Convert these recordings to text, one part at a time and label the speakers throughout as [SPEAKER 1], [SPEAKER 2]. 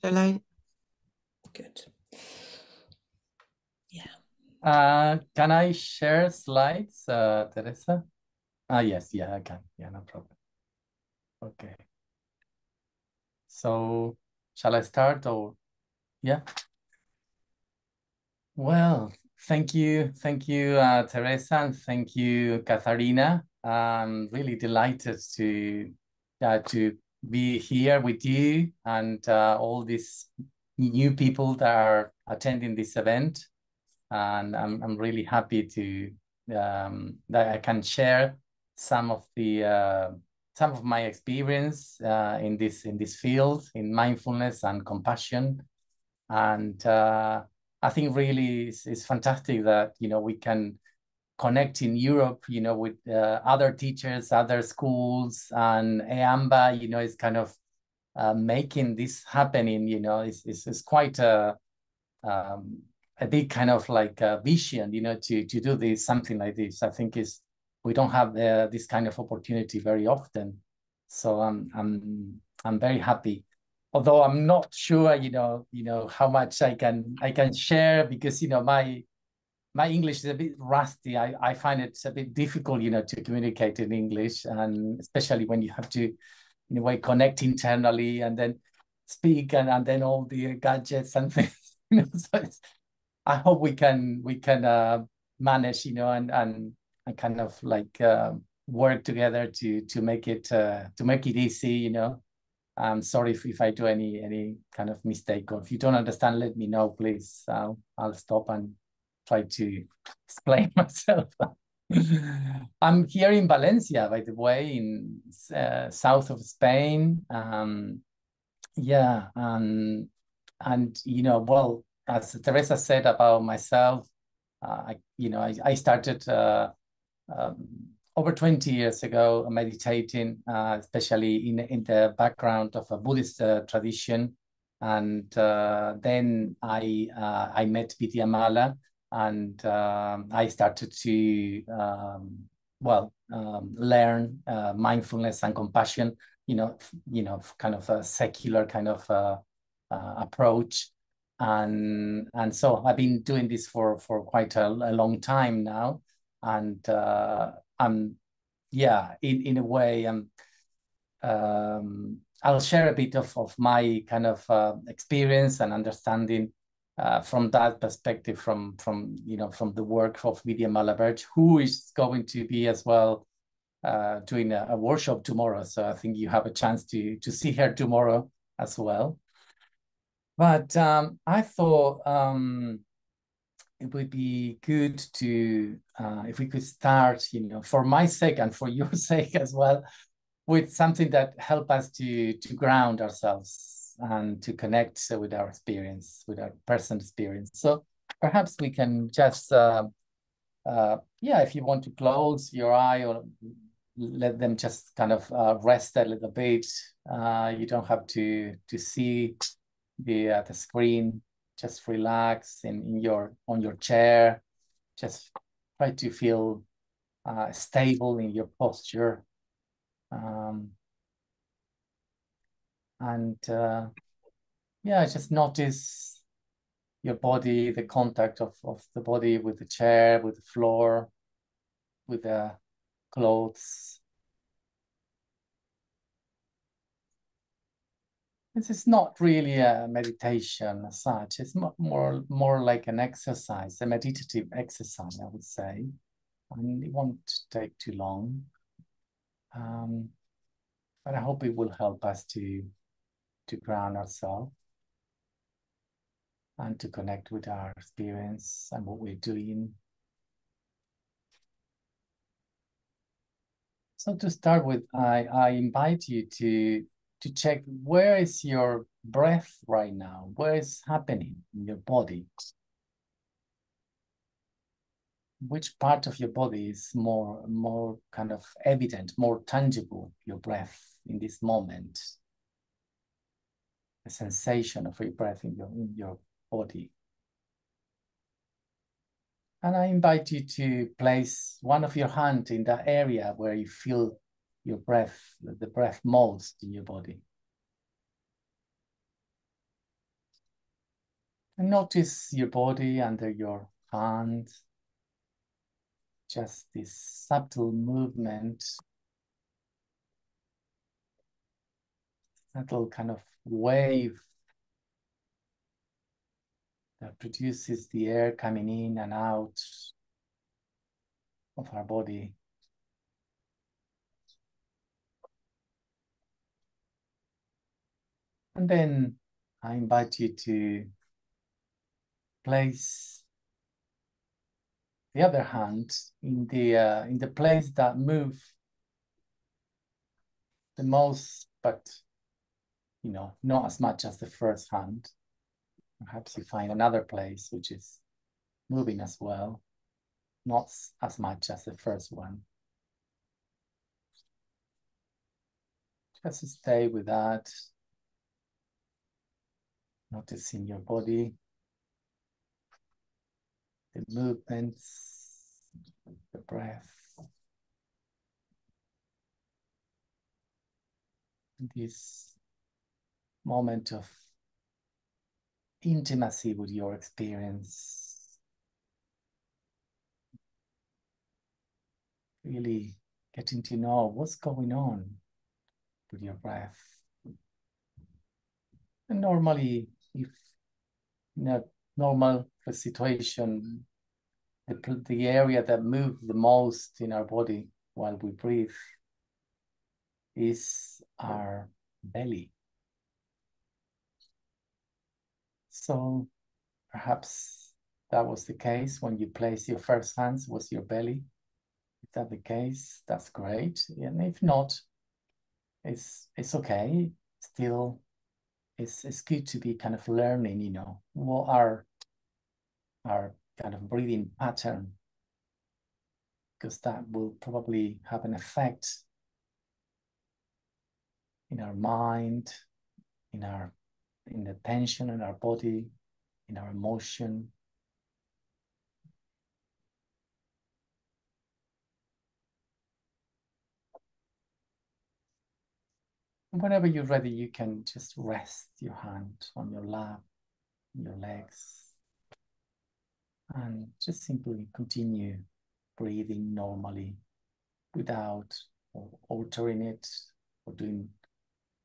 [SPEAKER 1] Shall I?
[SPEAKER 2] Good. Yeah.
[SPEAKER 3] Can I share slides, Teresa? Yes, yeah, I can. Yeah, no problem. Okay. So, shall I start or? Yeah. Well, thank you, Teresa, and thank you, Katharina. I'm really delighted to be here with you and all these new people that are attending this event. And I'm really happy to that I can share some of my experience in this field in mindfulness and compassion. And I think really it's fantastic that we can connect in Europe, with other teachers, other schools, and EAMBA, is kind of making this happening. It's quite a big kind of like a vision, to do this, something like this. I think we don't have this kind of opportunity very often. So I'm very happy. Although I'm not sure, how much I can share, because my English is a bit rusty. I find it a bit difficult, to communicate in English, and especially when you have to, in a way, connect internally and then speak and then all the gadgets and things. So I hope we can manage, and kind of like work together to make it easy, I'm sorry if I do any kind of mistake, or if you don't understand, let me know, please. I'll stop and try to explain myself. I'm here in Valencia, by the way, in south of Spain. Yeah, and well, as Teresa said about myself, I started over 20 years ago meditating, especially in the background of a Buddhist tradition. And then I met Vidyamala, and I started to learn mindfulness and compassion, kind of a secular kind of approach. And so I've been doing this for quite a long time now. And in a way, I'll share a bit of my kind of experience and understanding from that perspective, from the work of Vidyamala Burch, who is going to be as well doing a workshop tomorrow. So I think you have a chance to see her tomorrow as well. But I thought it would be good to, if we could start, for my sake and for your sake as well, with something that help us to ground ourselves and to connect with our experience, with our personal experience. So perhaps we can just, if you want to close your eye or let them just kind of rest a little bit. You don't have to see the screen. Just relax on your chair. Just try to feel stable in your posture. Just notice your body, the contact of the body with the chair, with the floor, with the clothes. This is not really a meditation as such. It's more like an exercise, a meditative exercise, I would say. And it won't take too long. But I hope it will help us to ground ourselves and to connect with our experience and what we're doing. So to start with, I invite you to check, where is your breath right now? Where is happening in your body? Which part of your body is more kind of evident, more tangible, your breath in this moment? The sensation of your breath in your body. And I invite you to place one of your hands in that area where you feel your breath, the breath most in your body. And notice your body under your hand. Just this subtle movement, subtle kind of wave that produces the air coming in and out of our body. And then I invite you to place the other hand in the place that move the most, but not as much as the first hand. Perhaps you find another place which is moving as well, not as much as the first one. Just stay with that, noticing your body, the movements, the breath. This moment of intimacy with your experience. Really getting to know what's going on with your breath. And normally, if in a normal situation, the area that moves the most in our body while we breathe is our belly. So perhaps that was the case when you placed your first hands, was your belly. If that's the case, that's great. And if not, it's okay. Still, it's good to be kind of learning, what are our kind of breathing pattern, because that will probably have an effect in our mind, in the tension in our body, in our emotion. And whenever you're ready, you can just rest your hand on your lap, your legs, and just simply continue breathing normally without altering it or doing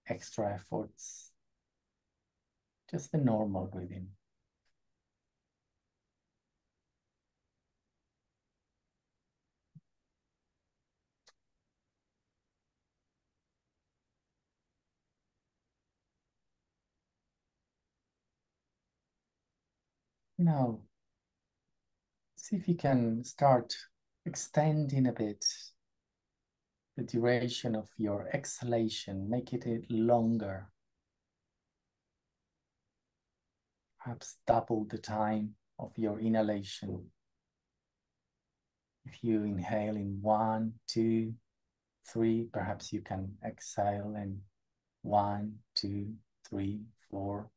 [SPEAKER 3] extra efforts. Just the normal breathing. Now, see if you can start extending a bit the duration of your exhalation, make it longer. Perhaps double the time of your inhalation. If you inhale in 1, 2, 3, perhaps you can exhale in 1, 2, 3, 4.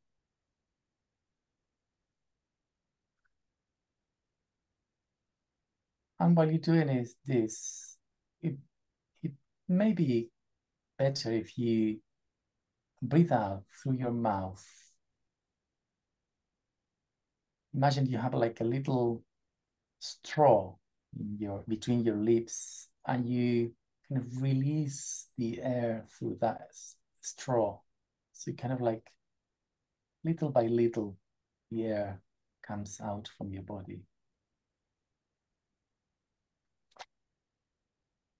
[SPEAKER 3] And while you're doing this, it may be better if you breathe out through your mouth. Imagine you have like a little straw between your lips, and you kind of release the air through that straw. So you kind of like little by little, the air comes out from your body.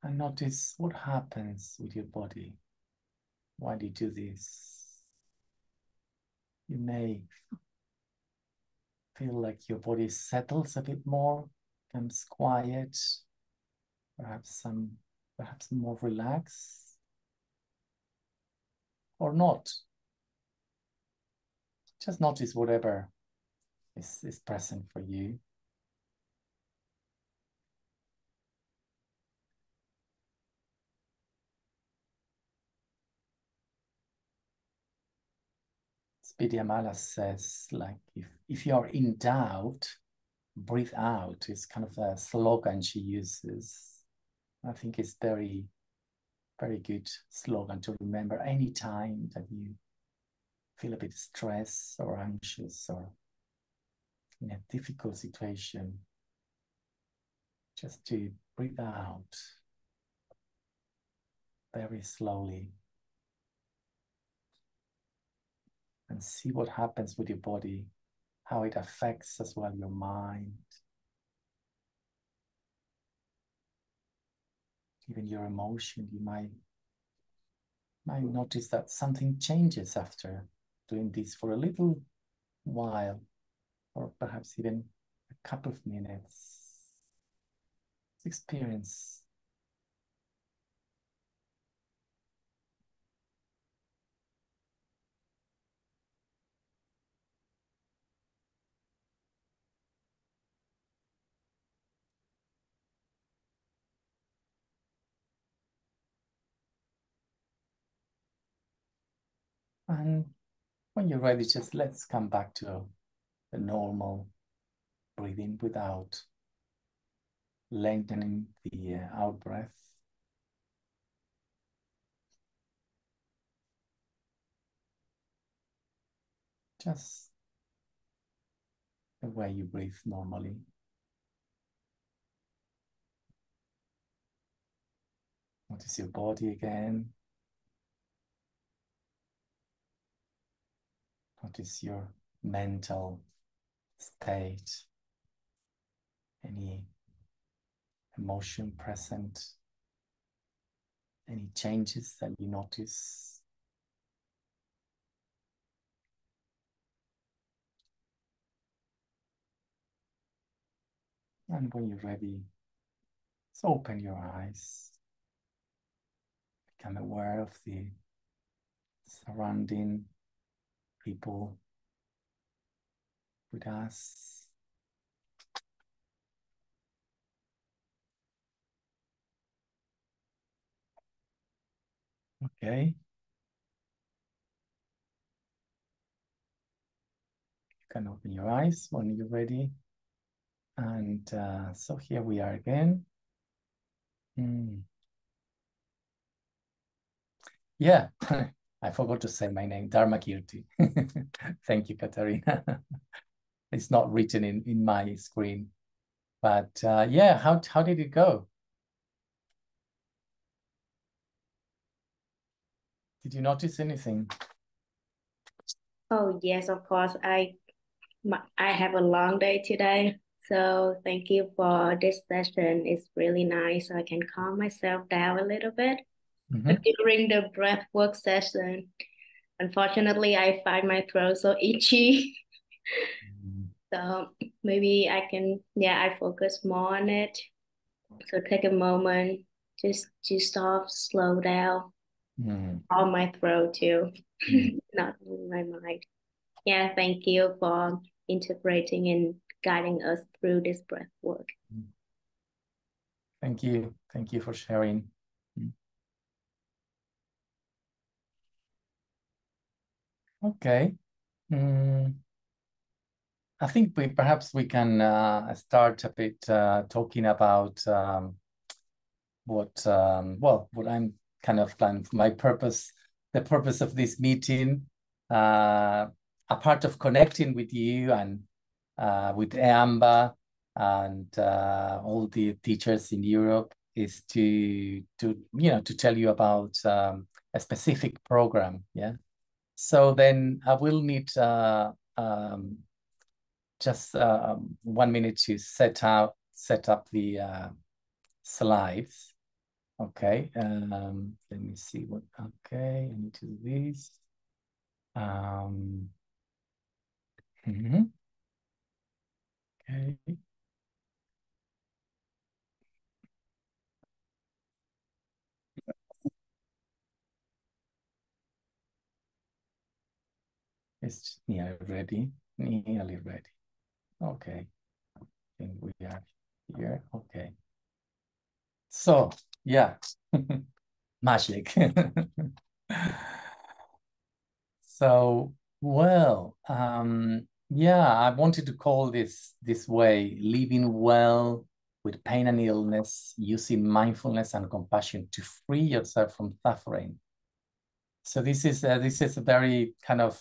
[SPEAKER 3] And notice what happens with your body while you do this. You may feel like your body settles a bit more, becomes quiet, perhaps more relaxed, or not. Just notice whatever is present for you. Vidyamala says, like, if you're in doubt, breathe out. It's kind of a slogan she uses. I think it's very, very good slogan to remember anytime that you feel a bit stressed or anxious or in a difficult situation, just to breathe out very slowly and see what happens with your body, how it affects as well your mind, even your emotion. You might notice that something changes after doing this for a little while, or perhaps even a couple of minutes. Experience. And when you're ready, just let's come back to the normal breathing without lengthening the out breath. Just the way you breathe normally. Notice your body again. Notice your mental state. Any emotion present. Any changes that you notice. And when you're ready, just open your eyes. Become aware of the surrounding people with us. Okay. You can open your eyes when you're ready. And so here we are again. Yeah, I forgot to say my name, Dharmakirti. Thank you, Katarina. It's not written in my screen. But yeah, how did it go? Did you notice anything?
[SPEAKER 1] Oh, yes, of course. I have a long day today. So thank you for this session. It's really nice. I can calm myself down a little bit. But during the breathwork session, unfortunately, I find my throat so itchy. So maybe I can, I focus more on it. So take a moment just to stop, slow down on my throat too, not in my mind. Yeah, thank you for integrating and guiding us through this breath work.
[SPEAKER 3] Thank you. Thank you for sharing. Okay. I think perhaps we can start a bit talking about what I'm kind of my purpose, the purpose of this meeting, a part of connecting with you and with EAMBA and all the teachers in Europe is to tell you about a specific program. Yeah. So then I will need just 1 minute to set up the slides. Okay, let me see what, okay, I need to do this. Okay. It's nearly ready. Okay, I think we are here, okay. So, yeah, magic. So, well, yeah, I wanted to call this way, living well with pain and illness, using mindfulness and compassion to free yourself from suffering. So this is a very kind of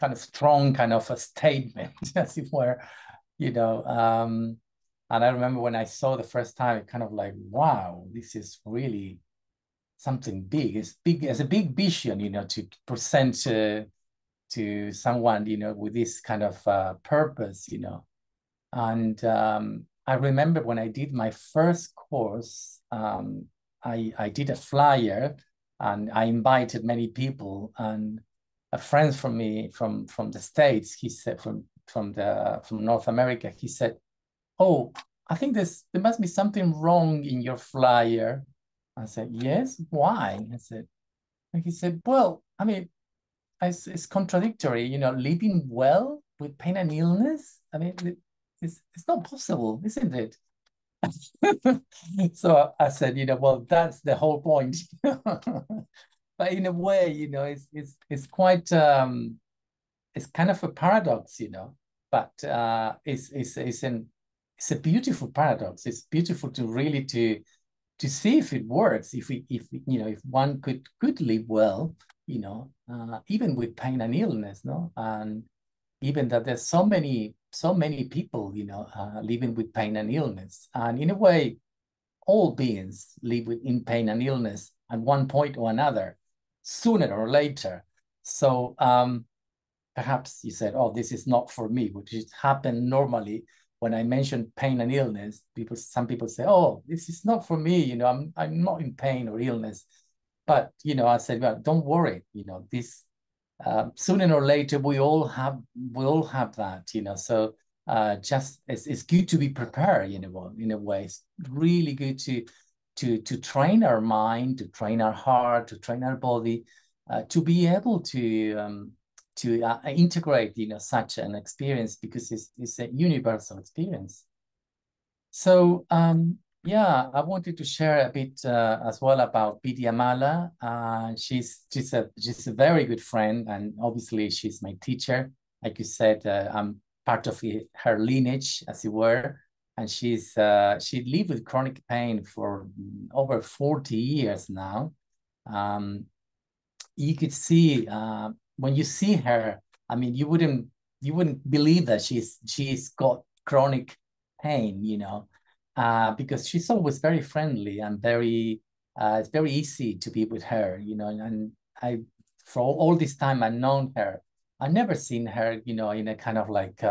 [SPEAKER 3] kind of strong kind of a statement, as it were, you know. And I remember when I saw the first time, it kind of like, wow, this is really something big. It's a big vision, you know, to present to someone, you know, with this kind of purpose, you know. And I remember when I did my first course, I did a flyer and I invited many people, and a friend from me from the States, he said, from North America, he said, oh, I think there must be something wrong in your flyer. I said, yes, why? I said, and he said, well, I mean, it's contradictory, you know, living well with pain and illness. I mean, it's not possible, isn't it? So I said, you know, well, that's the whole point. But in a way, you know, it's quite it's kind of a paradox, you know, but it's a beautiful paradox. It's beautiful to really to see if it works, if you know, if one could live well, you know, even with pain and illness, no, and even that there's so many people, you know, living with pain and illness, and in a way, all beings live in pain and illness at one point or another, sooner or later. So perhaps you said, oh, this is not for me, which is happen normally when I mention pain and illness. Some people say, oh, this is not for me, you know, I'm not in pain or illness. But, you know, I said, well, don't worry, you know, this sooner or later we all have that, you know. So just it's good to be prepared, you know, in a way. It's really good to train our mind, to train our heart, to train our body, to be able to integrate, you know, such an experience, because it's a universal experience. So yeah, I wanted to share a bit as well about Vidyamala. She's a very good friend, and obviously she's my teacher. Like you said, I'm part of her lineage, as it were. And she lived with chronic pain for over 40 years now. You could see when you see her, I mean, you wouldn't believe that she's got chronic pain, you know, because she's always very friendly and it's very easy to be with her, you know. And for all this time I've known her, I've never seen her, you know, in a kind of like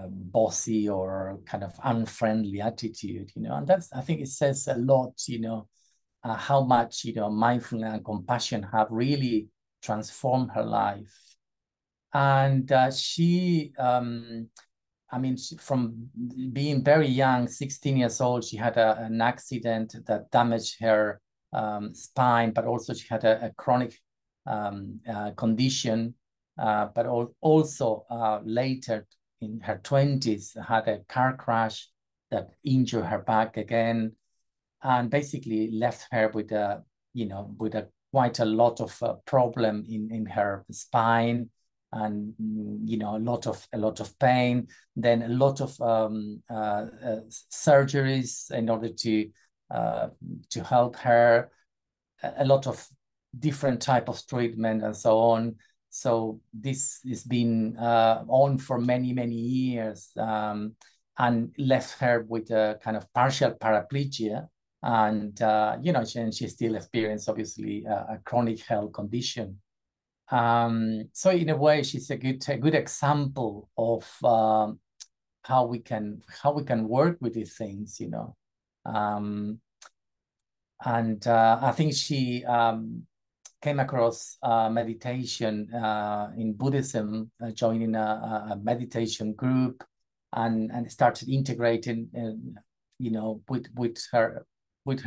[SPEAKER 3] bossy or kind of unfriendly attitude, you know. And I think it says a lot, you know, how much, you know, mindfulness and compassion have really transformed her life. And she, I mean, from being very young, 16 years old, she had an accident that damaged her spine, but also she had a chronic condition, but also later in her 20s had a car crash that injured her back again, and basically left her with quite a lot of problem in her spine, and you know, a lot of pain, then a lot of surgeries in order to help her, a lot of different type of treatment and so on. So this has been on for many years, and left her with a kind of partial paraplegia. And you know, she still experiences obviously a chronic health condition. So in a way, she's a good example of how we can work with these things, you know. And I think she came across meditation in Buddhism, joining a meditation group, and started integrating, you know, with her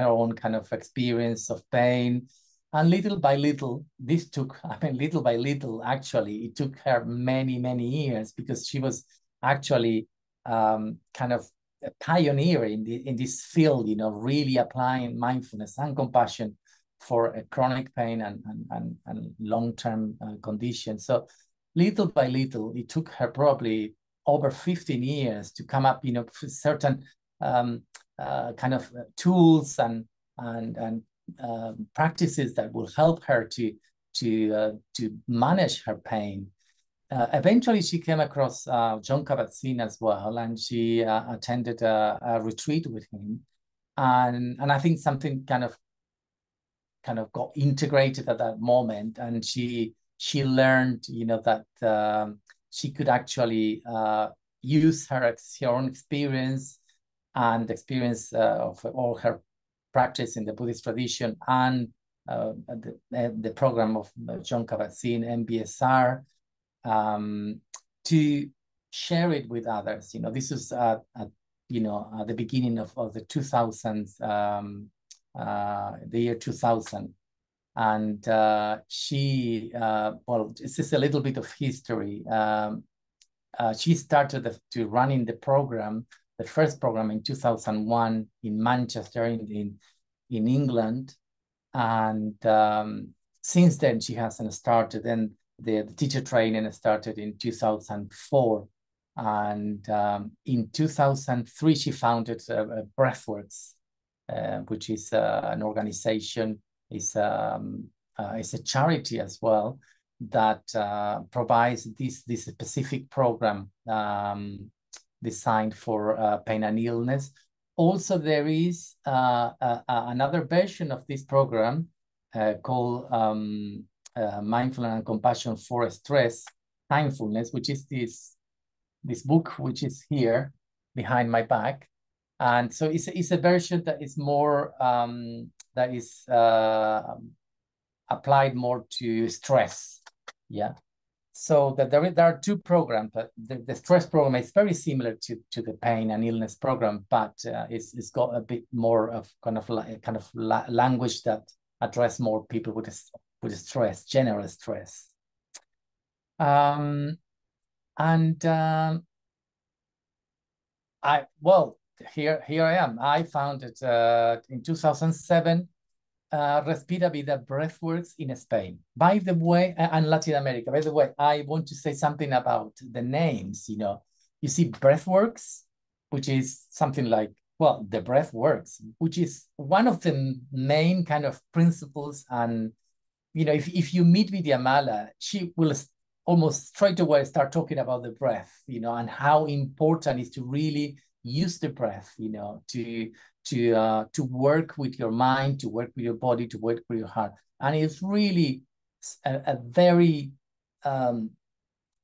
[SPEAKER 3] own kind of experience of pain. And little by little, little by little, actually, it took her many years, because she was actually kind of a pioneer in this field, you know, really applying mindfulness and compassion for a chronic pain and long-term condition. So little by little, it took her probably over 15 years to come up, you know, with certain kind of tools and practices that will help her to manage her pain. eventually she came across John Kabat-Zinn as well, and she attended a retreat with him, and I think something kind of got integrated at that moment, and she learned, that she could actually use her own experience and experience of all her practice in the Buddhist tradition and the program of John Kabat-Zinn, MBSR, to share it with others. This was at the beginning of the 2000s, the year 2000. And she, well, this is a little bit of history. She started to running the program, the first program in 2001 in Manchester in England. And since then, she hasn't started. And the teacher training started in 2004. And in 2003, she founded BreathWorks, which is an organization, is a charity as well, that provides this specific program designed for pain and illness. Also, there is another version of this program called Mindfulness and Compassion for Stress, Mindfulness, which is this book, which is here behind my back. And so it's a version that is more, that is applied more to stress. Yeah. So that there are two programs. But the stress program is very similar to the pain and illness program, but it's got a bit more of language that address more people with stress, general stress. Here I am. I founded in 2007 Respira Vida BreathWorks in Spain. By the way, and Latin America. By the way, I want to say something about the names. You see BreathWorks, which is something like, well, the breath works, which is one of the main kind of principles. And if you meet Vidyamala, she will almost straight away start talking about the breath, and how important it is to really use the breath, to work with your mind, to work with your body, to work with your heart. And it's really a very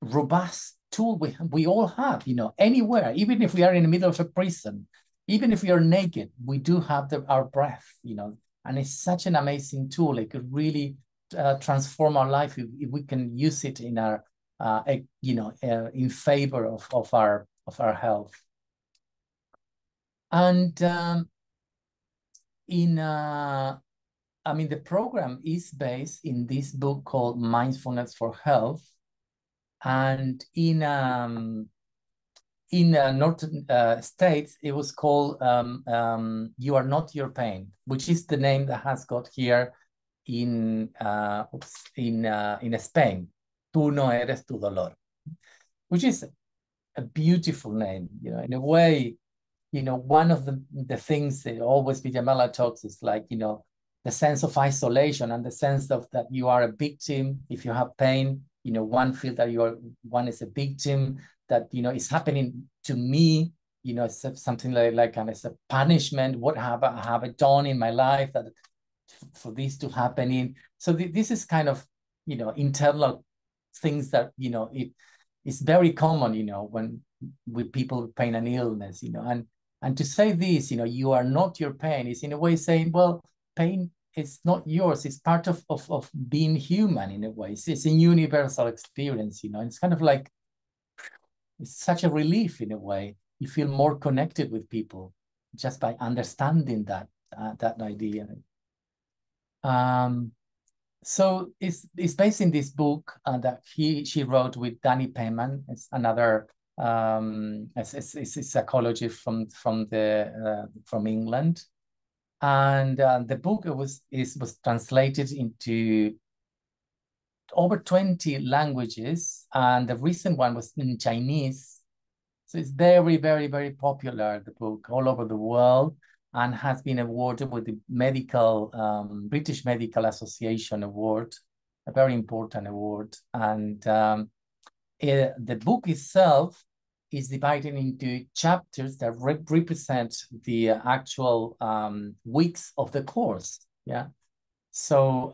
[SPEAKER 3] robust tool we all have, anywhere, even if we are in the middle of a prison, even if we are naked, we do have our breath, and it's such an amazing tool. It could really transform our life if we can use it in our, in favor of our health. And the program is based in this book called Mindfulness for Health. And in northern states, it was called You Are Not Your Pain, which is the name that has got here in Spain. Tú no eres tu dolor, which is a beautiful name. In a way, one of the things that always Vidyamala talks is like, the sense of isolation and the sense of that you are a victim. If you have pain, one feels that one is a victim, that, it's happening to me, it's something like it's a punishment. What have I done in my life that for this to happen? So this is kind of, internal things that, it's very common, when with people with pain and illness, and to say this, you are not your pain, is in a way saying, well, pain is not yours. It's part of being human in a way. It's a universal experience, It's kind of like, it's such a relief in a way. You feel more connected with people just by understanding that idea. So it's based in this book that she wrote with Danny Penman. It's another it's a psychologist from England, and the book was translated into over 20 languages, and the recent one was in Chinese. So it's very, very, very popular, the book, all over the world, and has been awarded with the British Medical Association Award, a very important award. And the book itself is divided into chapters that represent the actual weeks of the course. Yeah. So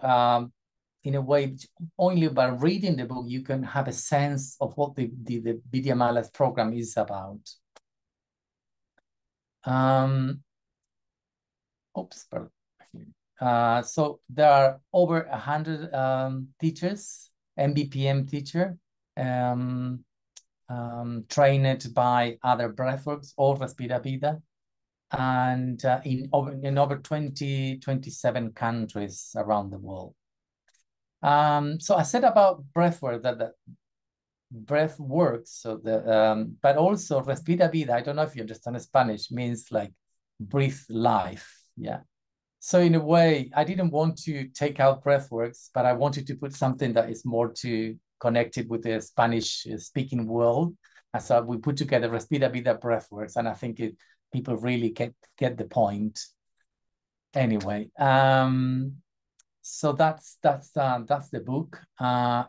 [SPEAKER 3] in a way, only by reading the book, you can have a sense of what the Vidyamala's program is about. Oops, pardon. So there are over 100 teachers, MBPM teacher, trained by other breathworks or Respira Vida, and in over 27 countries around the world. So I said about breathwork that the breath works, so but also Respira Vida, I don't know if you understand Spanish, means like breathe life. Yeah. So in a way, I didn't want to take out breathworks, but I wanted to put something that is more connected with the Spanish speaking world. And so we put together Respira Vida breathworks, and I think people really get the point. Anyway, so that's the book.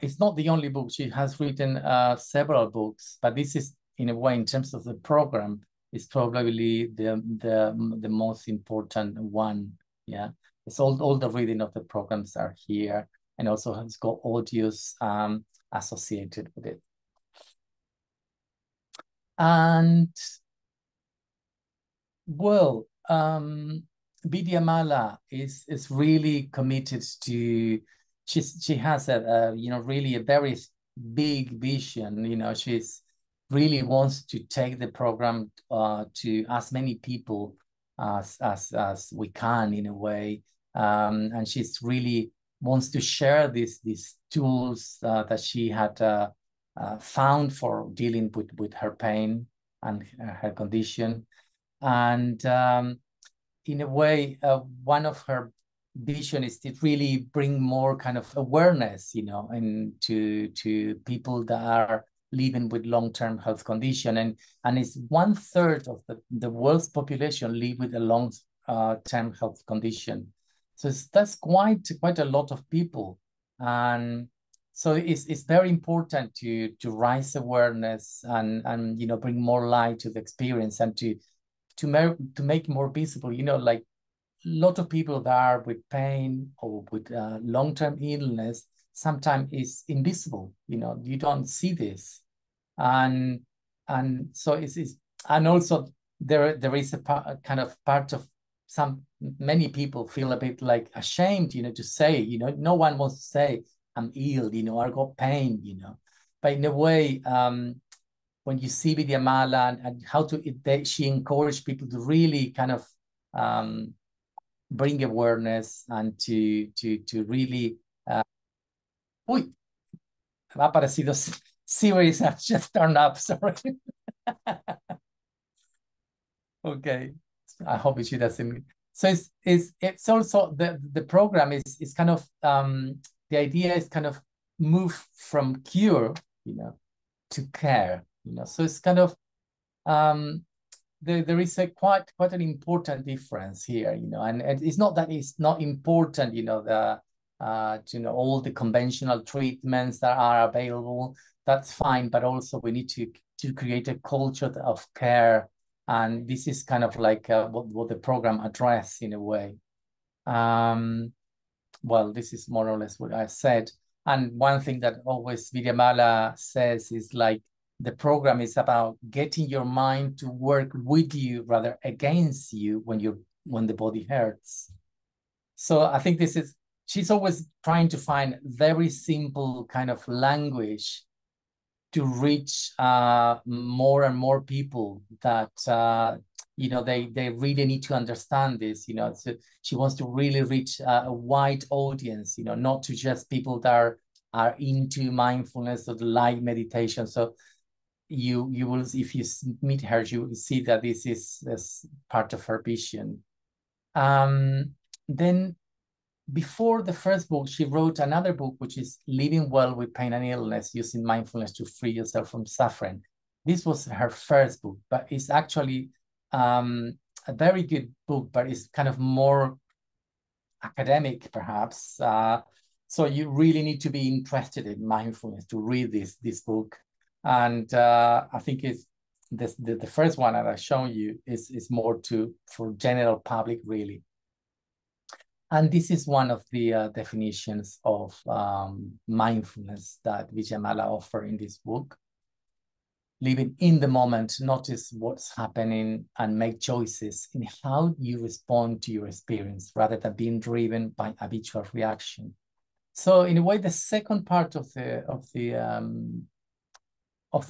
[SPEAKER 3] It's not the only book. She has written several books, but this is, in a way, in terms of the program, is probably the most important one. Yeah, it's all the reading of the programs are here, and also it's got audios associated with it. And well, Vidyamala is really committed to. She has a really a very big vision. She's really wants to take the program to as many people as we can, in a way, and she's really wants to share these tools that she had found for dealing with her pain and her condition. And in a way, one of her vision is to really bring more kind of awareness, and to people that are living with long-term health condition, and it's 1/3 of the world's population live with a long-term health condition. So that's quite a lot of people, and so it's very important to raise awareness and bring more light to the experience, and to make more visible, like a lot of people that are with pain or with long-term illness sometimes is invisible. You don't see this, and so it's and also there is a kind of part of many people feel a bit like ashamed, to say, no one wants to say I'm ill, or got pain, but in a way, when you see Vidyamala and how she encouraged people to really kind of bring awareness and to really uy, ha aparecido Siri have just turned up, sorry. Okay, I hope she doesn't. So it's also the program is kind of the idea is kind of move from cure, to care, so it's kind of there is a quite an important difference here, and it's not that it's not important, all the conventional treatments that are available, that's fine, but also we need to create a culture of care, and this is kind of like what the program address, in a way. Well, this is more or less what I said, and one thing that always Vidyamala says is like, the program is about getting your mind to work with you rather against you when the body hurts. So I think she's always trying to find very simple kind of language to reach more and more people that they really need to understand this. So she wants to really reach a wide audience, not to just people that are into mindfulness or the light meditation. So you will, if you meet her, you will see that this is part of her vision. Then before the first book, she wrote another book, which is Living Well with Pain and Illness, Using Mindfulness to Free Yourself from Suffering. This was her first book, but it's actually a very good book, but it's kind of more academic, perhaps. So you really need to be interested in mindfulness to read this book. And I think it's the first one that I've shown you is more for general public, really. And this is one of the definitions of mindfulness that Vidyamala offers in this book. Living in the moment, notice what's happening and make choices in how you respond to your experience rather than being driven by habitual reaction. So in a way, the second part of the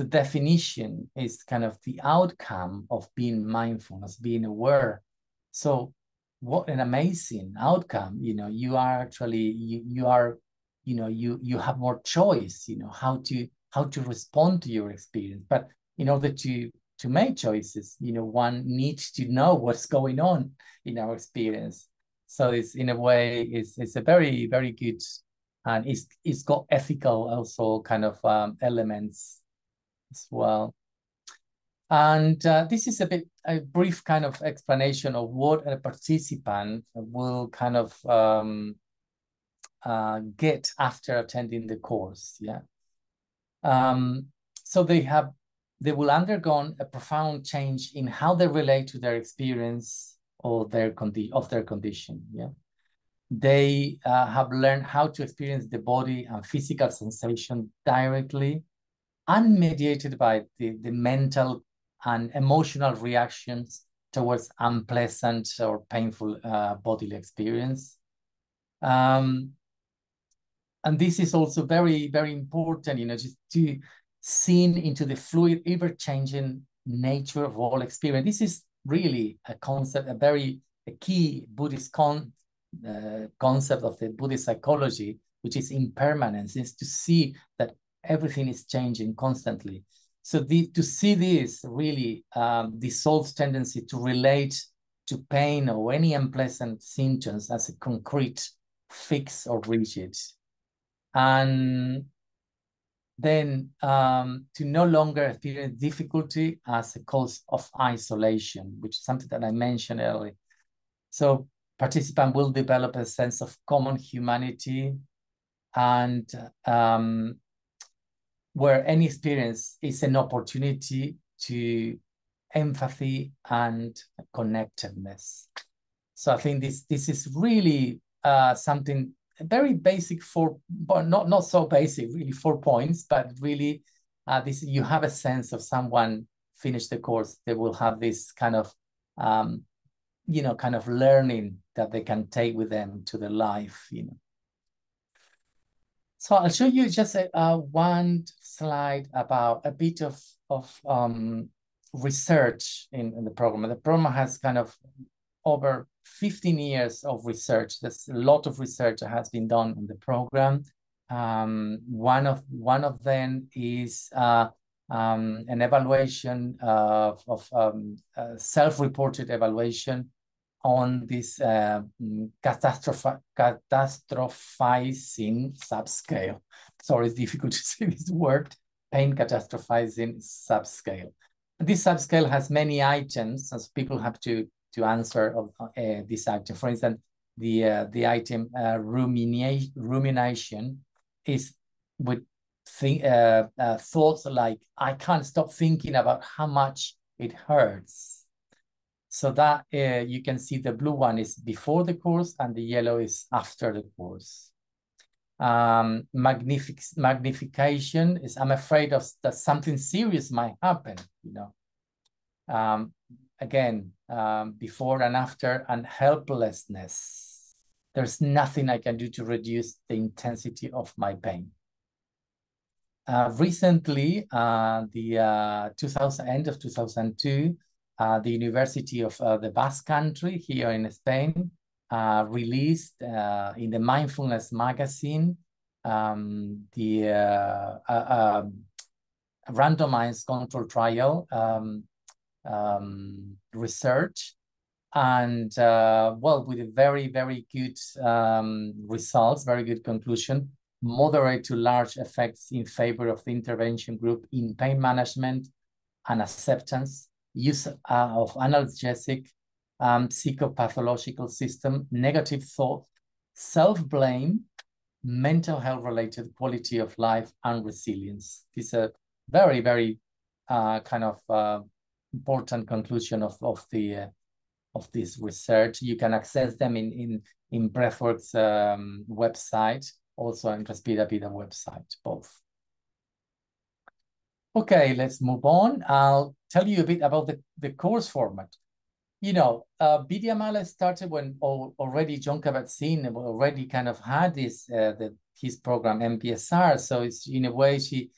[SPEAKER 3] definition is kind of the outcome of being mindfulness, being aware. So what an amazing outcome, you are actually, you have more choice, how to respond to your experience. But in order to make choices, one needs to know what's going on in our experience. So it's, in a way, it's a very, very good, and it's got ethical also kind of elements as well. And this is a brief kind of explanation of what a participant will kind of get after attending the course. Yeah. So they will undergo a profound change in how they relate to their experience or their condition. Yeah. They have learned how to experience the body and physical sensation directly, unmediated by the mental and emotional reactions towards unpleasant or painful bodily experience. And this is also very, very important, just to see into the fluid, ever-changing nature of all experience. This is really a concept, a key Buddhist concept of the Buddhist psychology, which is impermanence, is to see that everything is changing constantly. So to see this really dissolves tendency to relate to pain or any unpleasant symptoms as a concrete, fixed or rigid. And then to no longer experience difficulty as a cause of isolation, which is something that I mentioned earlier. So participant will develop a sense of common humanity, and where any experience is an opportunity to empathy and connectedness. So I think this is really something very basic, but not so basic, really 4 points, but really you have a sense of someone finish the course, they will have this kind of kind of learning that they can take with them to their life. So I'll show you just one slide about a bit of research in the program. The program has kind of over 15 years of research. There's a lot of research that has been done in the program. One of them is an evaluation of self-reported evaluation on this catastrophizing subscale. Sorry, it's difficult to say this word, pain catastrophizing subscale. This subscale has many items, as people have to answer this item. For instance, the item rumination is with thoughts like, I can't stop thinking about how much it hurts. So that you can see the blue one is before the course and the yellow is after the course. Magnification is, I'm afraid that something serious might happen, Again, before and after, and helplessness. There's nothing I can do to reduce the intensity of my pain. Recently, end of 2002, the University of the Basque Country here in Spain released in the Mindfulness magazine the randomized control trial research, and with a very, very good results, very good conclusion, moderate to large effects in favor of the intervention group in pain management and acceptance, use of analgesic, psychopathological system, negative thought, self-blame, mental health-related quality of life, and resilience. These are very, very kind of important conclusion of this research. You can access them in BreathWorks website, also in Respira Vida website, both. Okay, let's move on. I'll tell you a bit about the course format. You know, Vidyamala started when already John Kabat-Zinn already kind of had this his program MBSR. So it's in a way she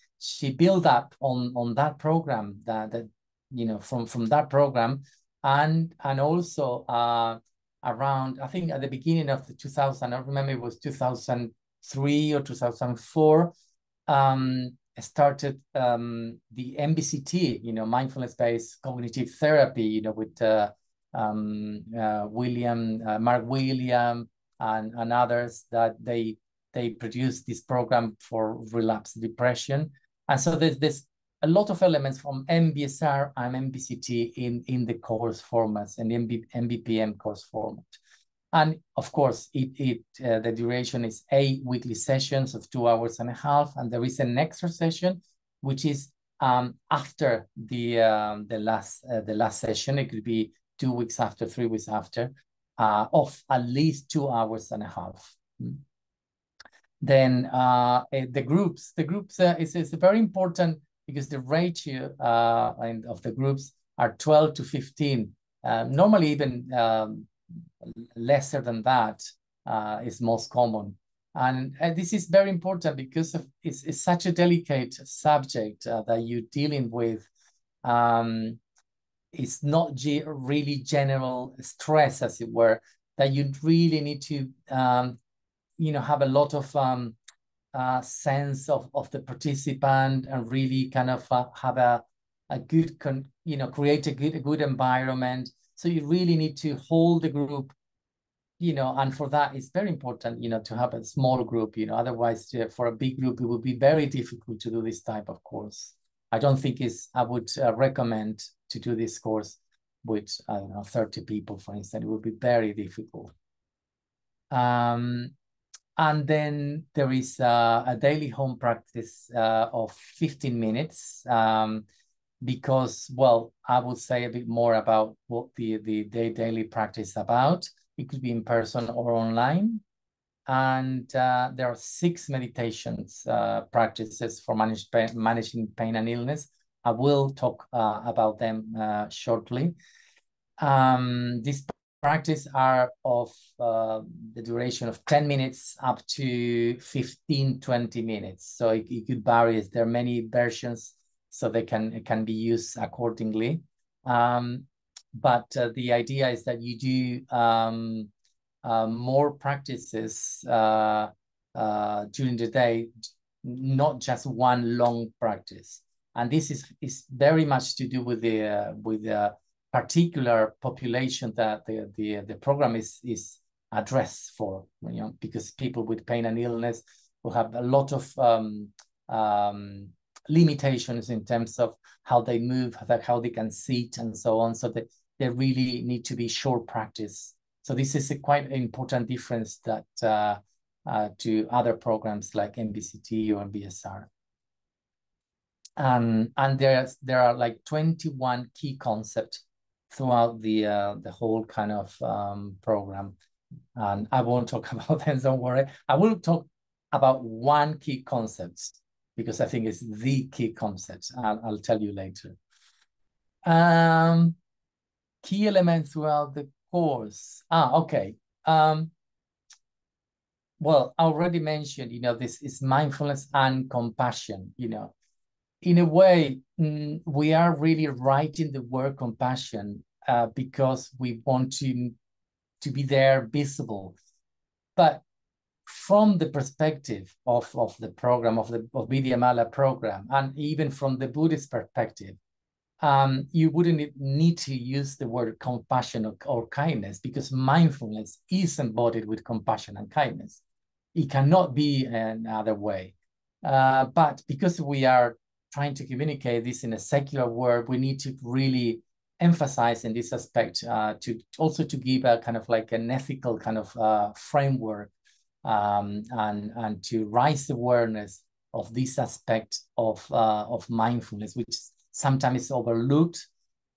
[SPEAKER 3] built up on that program that you know from that program, and also around, I think at the beginning of the 2000, I remember it was 2003 or 2004. Started the MBCT, you know, mindfulness-based cognitive therapy, you know, with Mark William and others, that they produced this program for relapsed depression. And so there's a lot of elements from MBSR and MBCT in the course formats and MBPM course format. And of course, the duration is 8 weekly sessions of 2.5 hours, and there is an extra session, which is after the last session. It could be 2 weeks after, 3 weeks after, of at least 2.5 hours. Then the groups is very important, because the ratio of the groups are 12 to 15. Normally even lesser than that is most common. And this is very important because it's such a delicate subject that you're dealing with. It's not really general stress, as it were, that you really need to you know, have a lot of sense of the participant, and really kind of have a good, you know, create a good environment. So you really need to hold the group, you know, and for that it's very important, you know, to have a small group, you know, otherwise for a big group, it would be very difficult to do this type of course. I don't think I would recommend to do this course with, I don't know, 30 people, for instance. It would be very difficult. And then there is a daily home practice of 15 minutes, because, well, I will say a bit more about what the daily practice is about. It could be in person or online. And there are 6 meditations practices for managing pain and illness. I will talk about them shortly. These practices are of the duration of 10 minutes up to 15, 20 minutes. So it could vary. There are many versions, so it can be used accordingly. But the idea is that you do more practices during the day, not just one long practice. And this is very much to do with the particular population that the program is addressed for, you know, because people with pain and illness will have a lot of limitations in terms of how they move, how they can sit, and so on. So they really need to be short practice. So this is a quite important difference that to other programs like MBCT or MBSR. And there are like 21 key concepts throughout the whole kind of program. And I won't talk about them, don't worry. I will talk about one key concept, because I think it's the key concept. I'll tell you later. Key elements throughout the course. Okay. Well, I already mentioned, you know, this is mindfulness and compassion, you know. In a way, we are really writing the word compassion because we want to be there, visible. But from the perspective of the program, of Vidyamala program, and even from the Buddhist perspective, you wouldn't need to use the word compassion or kindness, because mindfulness is embodied with compassion and kindness. It cannot be another way. But because we are trying to communicate this in a secular world, we need to really emphasize in this aspect to give a kind of like an ethical kind of framework and to raise awareness this aspect of mindfulness, which sometimes is overlooked,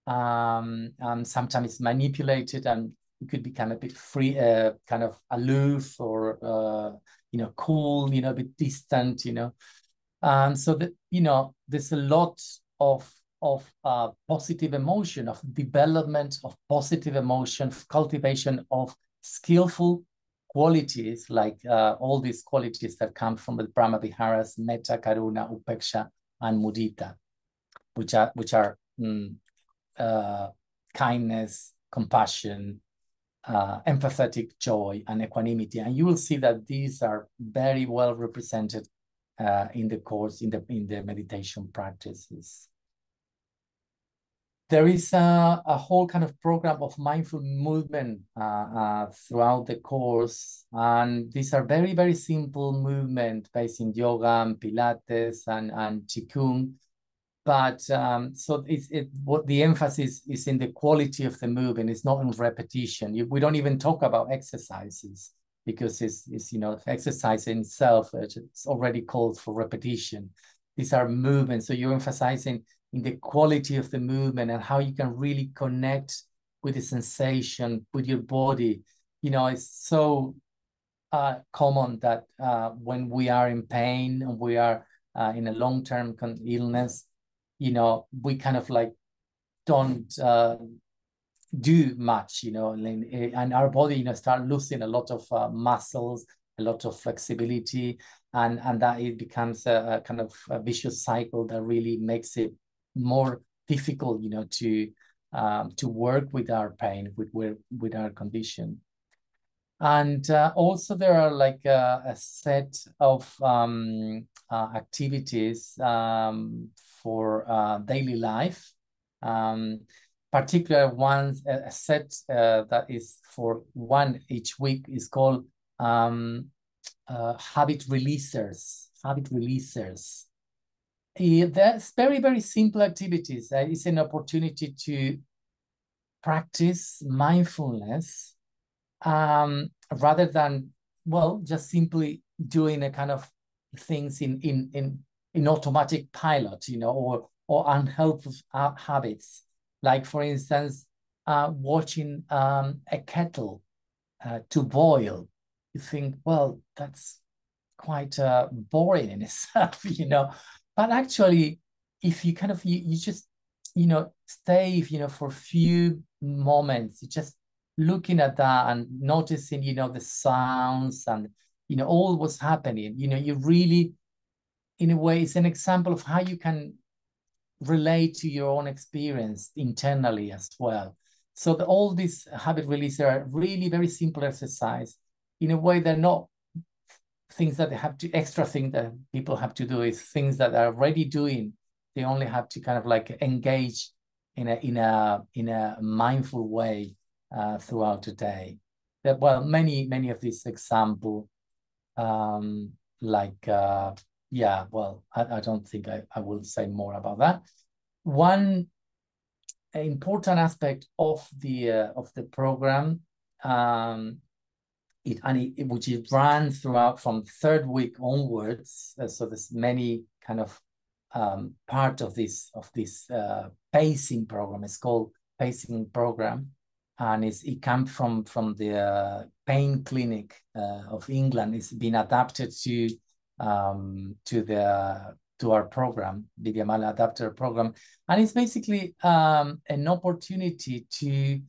[SPEAKER 3] sometimes manipulated, and it could become a bit free, kind of aloof, or cool, a bit distant, so that there's a lot of positive emotion, of development of positive emotion, cultivation of skillful qualities, like all these qualities that come from the Brahma Viharas: metta, karuna, upeksha, and mudita, which are kindness, compassion, empathetic joy, and equanimity. And you will see that these are very well represented in the course, in the meditation practices. There is a whole kind of program of mindful movement throughout the course, and these are very, very simple movement based in yoga and Pilates and Qigong. But so what the emphasis is in the quality of the movement. It's not in repetition. We don't even talk about exercises, because it's exercise in itself, it's already called for repetition. These are movements, so you're emphasizing in the quality of the movement and how you can really connect with the sensation, with your body. It's so common that when we are in pain and we are in a long-term illness, we kind of like don't do much, and our body, start losing a lot of muscles, a lot of flexibility, and that it becomes a kind of a vicious cycle that really makes it more difficult, to work with our pain, with our condition. And also there are like a set of activities for daily life, particular ones, a set that is for one each week is called habit releasers. That's very, very simple activities. It's an opportunity to practice mindfulness rather than, just simply doing a kind of things in automatic pilot, or unhelpful habits. Like, for instance, watching a kettle to boil. You think, well, that's quite boring in itself, But actually, if you kind of, you just, stay, for a few moments, you just looking at that and noticing, the sounds and, all what's happening, you really, in a way, it's an example of how you can relate to your own experience internally as well. So all these habit releases are really very simple exercise. In a way, they're not things that extra things that people have to do. Is things that they're already doing. They only have to kind of like engage in a mindful way throughout the day. Many of these examples, I don't think I will say more about that. One important aspect of the program, which is run throughout from third week onwards. So there's many kind of part of this pacing program. It's called pacing program, and it comes from the pain clinic of England. It's been adapted to our program, Vidyamala adapter program, and it's basically an opportunity to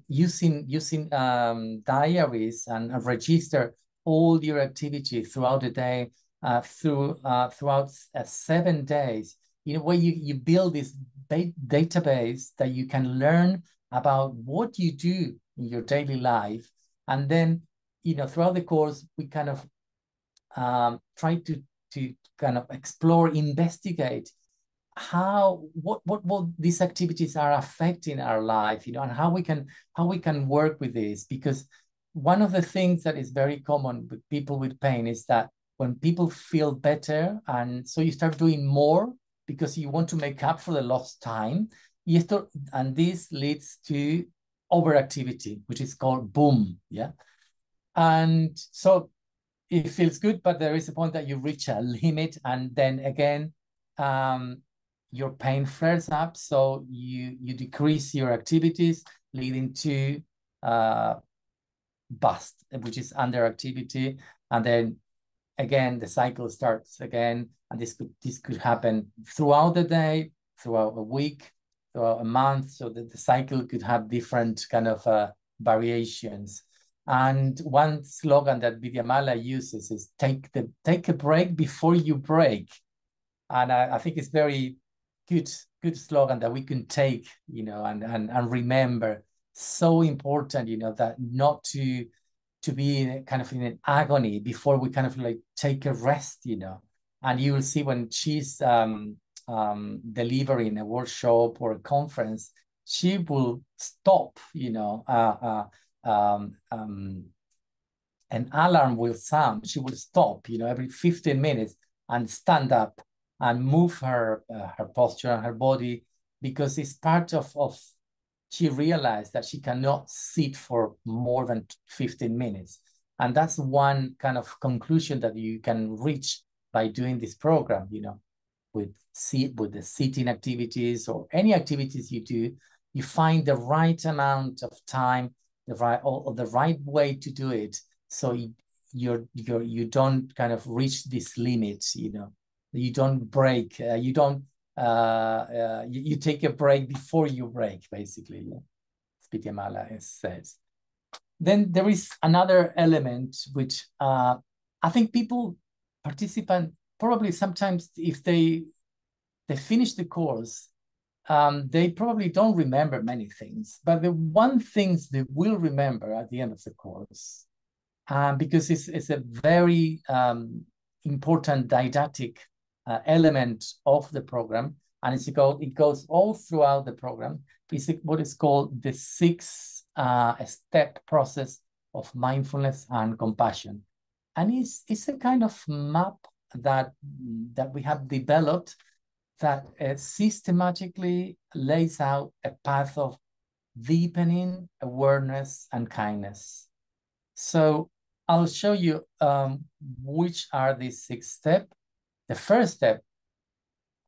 [SPEAKER 3] using diaries and register all your activity throughout the day, throughout 7 days. Where you build this database that you can learn about what you do in your daily life, and then throughout the course we kind of try to kind of explore, investigate what these activities are affecting our life, and how we can work with this. Because one of the things that is very common with people with pain is that when people feel better, and so you start doing more because you want to make up for the lost time, and this leads to overactivity, which is called boom. And so it feels good, but there is a point that you reach a limit, and then again, your pain flares up, so you decrease your activities, leading to bust, which is underactivity, and then again the cycle starts again, and this could happen throughout the day, throughout a week, throughout a month, so that the cycle could have different kind of variations. And one slogan that Vidyamala uses is take a break before you break. And I think it's very good slogan that we can take, you know, and remember. So important, you know, that not to be kind of in an agony before we kind of like take a rest, you know. And you will see when she's delivering a workshop or a conference, she will stop, you know, an alarm will sound, she will stop, you know, every 15 minutes and stand up and move her posture and her body, because it's part of she realized that she cannot sit for more than 15 minutes. And that's one kind of conclusion that you can reach by doing this program, you know, with the sitting activities or any activities you do, you find the right amount of time, the right way to do it, so you don't kind of reach this limit, you know, you don't break, you take a break before you break, basically. Yeah. Vidyamala says. Then there is another element which I think participants probably sometimes, if they finish the course, they probably don't remember many things, but the one thing they will remember at the end of the course, because it's a very important didactic element of the program, and it goes all throughout the program. It's what is called the 6-step process of mindfulness and compassion, and it's a kind of map that we have developed that systematically lays out a path of deepening awareness and kindness. So I'll show you which are these 6 steps. The first step,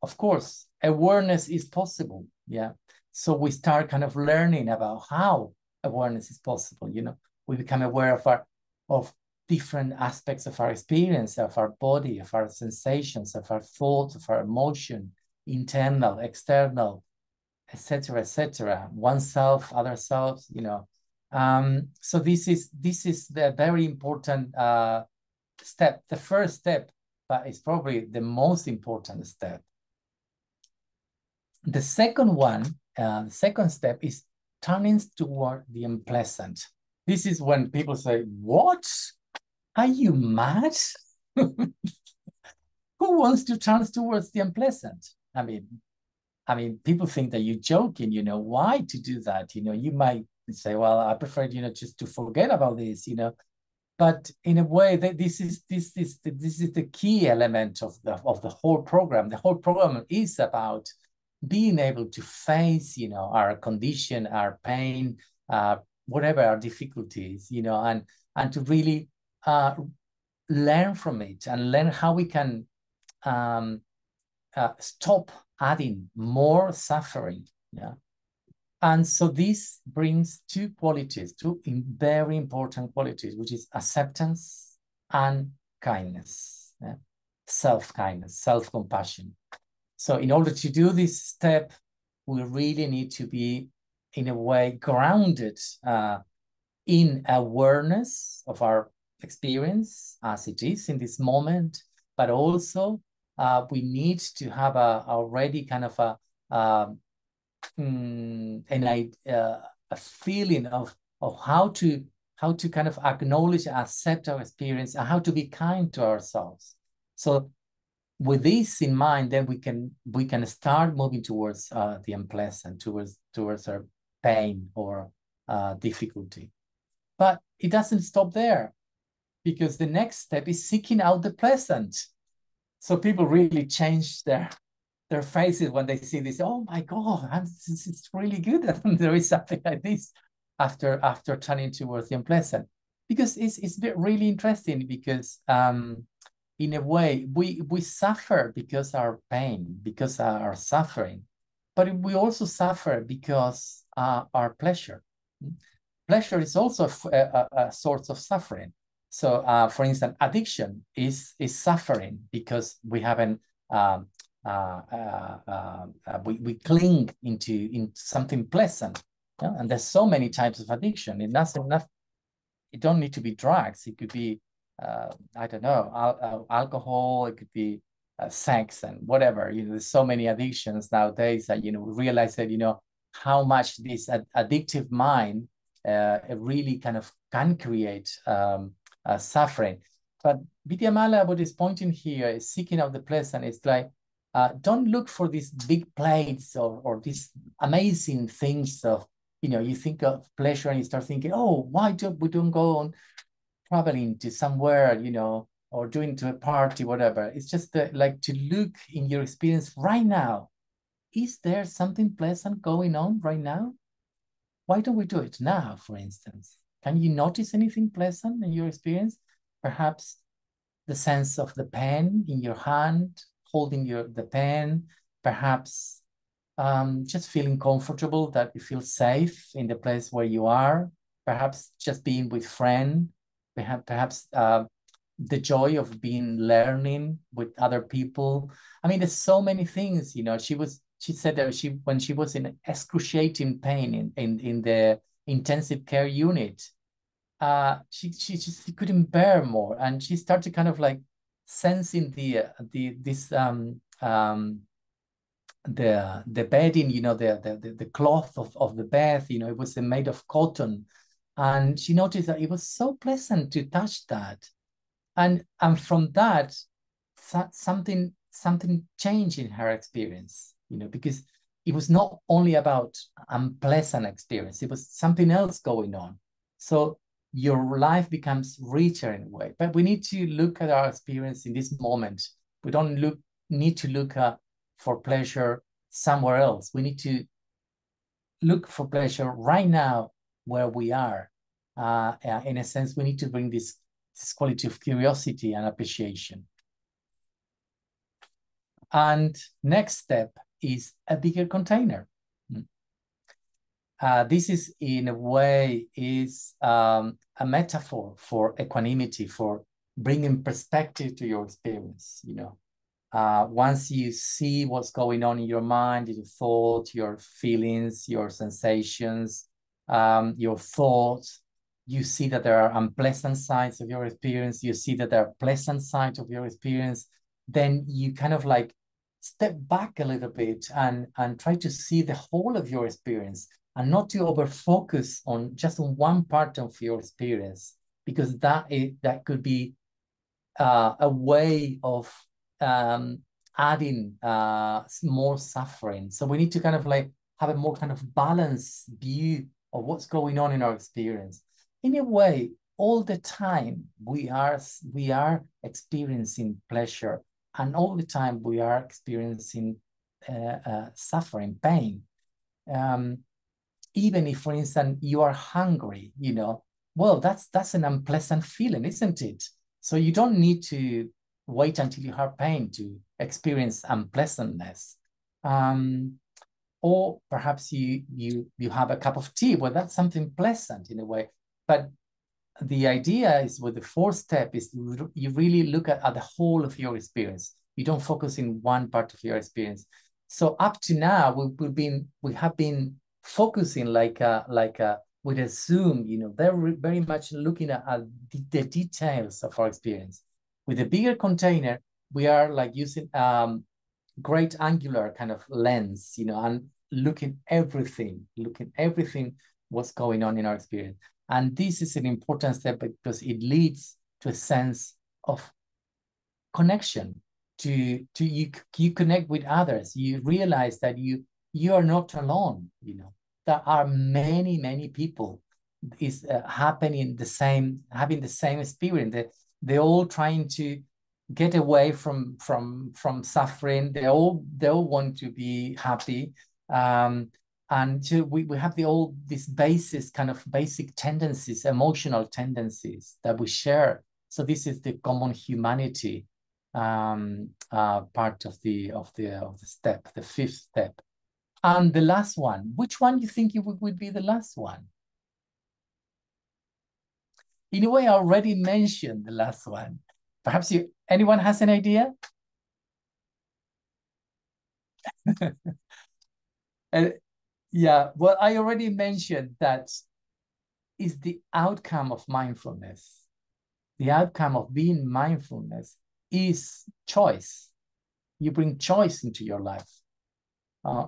[SPEAKER 3] of course, awareness is possible. Yeah. So we start kind of learning about how awareness is possible. You know, we become aware of different aspects of our experience, of our body, of our sensations, of our thoughts, of our emotion, internal, external, etc., oneself, other selves, you know. So this is the very important step, the first step, but it's probably the most important step. The second one, the second step is turning toward the unpleasant. This is when people say, "What? Are you mad? Who wants to turn towards the unpleasant?" I mean, people think that you're joking, you know, why to do that? You know, you might say, well, I prefer, you know, just to forget about this, you know. But in a way, this is the key element of the whole program. The whole program is about being able to face, you know, our condition, our pain, whatever our difficulties, you know, and to really learn from it and learn how we can stop adding more suffering. Yeah. And so this brings 2 qualities, 2 very important qualities, which is acceptance and kindness. Yeah? Self-kindness, self-compassion. So in order to do this step, we really need to be, in a way, grounded in awareness of our experience as it is in this moment, but also we need to have already kind of a feeling of how to kind of acknowledge and accept our experience and how to be kind to ourselves. So with this in mind, then we can start moving towards the unpleasant, towards our pain or difficulty. But it doesn't stop there, because the next step is seeking out the pleasant. So people really change their faces when they see this. Oh my God, it's really good that there is something like this after turning towards the unpleasant. because it's really interesting, because in a way we suffer because our pain, because our suffering, but we also suffer because our pleasure. Pleasure is also a source of suffering. So, for instance, addiction is suffering because we haven't we cling into something pleasant. Yeah? And there's so many types of addiction. It don't need to be drugs. It could be I don't know, alcohol. It could be sex and whatever. There's so many addictions nowadays that we realize that how much this addictive mind really kind of can create suffering. But Vidyamala, what is pointing here is seeking out the pleasant. It's like, don't look for these big plates or these amazing things of, you think of pleasure and you start thinking, oh, why we don't go on traveling to somewhere, or doing to a party, whatever. It's just like to look in your experience right now. Is there something pleasant going on right now? Why don't we do it now, for instance? Can you notice anything pleasant in your experience? Perhaps the sense of the pen in your hand, holding the pen, perhaps just feeling comfortable, that you feel safe in the place where you are, perhaps just being with friends, perhaps the joy of learning with other people. I mean, there's so many things. She said that when she was in excruciating pain in the intensive care unit, she couldn't bear more, and she started kind of like sensing the bedding, the cloth of the bed, it was made of cotton, and she noticed that it was so pleasant to touch that, and from that something changed in her experience, because it was not only about unpleasant experience, it was something else going on. So your life becomes richer in a way. But we need to look at our experience in this moment. We don't need to look for pleasure somewhere else. We need to look for pleasure right now where we are. In a sense, we need to bring this quality of curiosity and appreciation. And next step is a bigger container. This is, in a way, is a metaphor for equanimity, for bringing perspective to your experience. Once you see what's going on in your mind, your thoughts, your feelings, your sensations, your thoughts, you see that there are unpleasant sides of your experience, you see that there are pleasant sides of your experience, then you kind of like step back a little bit and try to see the whole of your experience, and not to over focus on just one part of your experience, because that could be a way of adding more suffering. So we need to kind of like have a more kind of balanced view of what's going on in our experience. In a way, all the time we are experiencing pleasure, and all the time we are experiencing suffering, pain. Even if, for instance, you are hungry, well, that's an unpleasant feeling, isn't it? So you don't need to wait until you have pain to experience unpleasantness. Or perhaps you have a cup of tea. Well, that's something pleasant in a way. But the idea is, with the fourth step, is you really look at the whole of your experience. You don't focus in one part of your experience. So up to now, we have been focusing like with a zoom, very, very much looking at the details of our experience. With a bigger container, we are like using great angular kind of lens, and looking everything what's going on in our experience. And this is an important step because it leads to a sense of connection. To you connect with others. You realize that you are not alone. There are many people is having the same experience. They're all trying to get away from suffering. They all want to be happy. And so we have these basic tendencies, emotional tendencies that we share. So this is the common humanity part of the step, the fifth step. And the last one, which one do you think would be the last one? In a way, I already mentioned the last one. Perhaps anyone has an idea? Yeah, well, I already mentioned that is the outcome of mindfulness. The outcome of being mindfulness is choice. You bring choice into your life.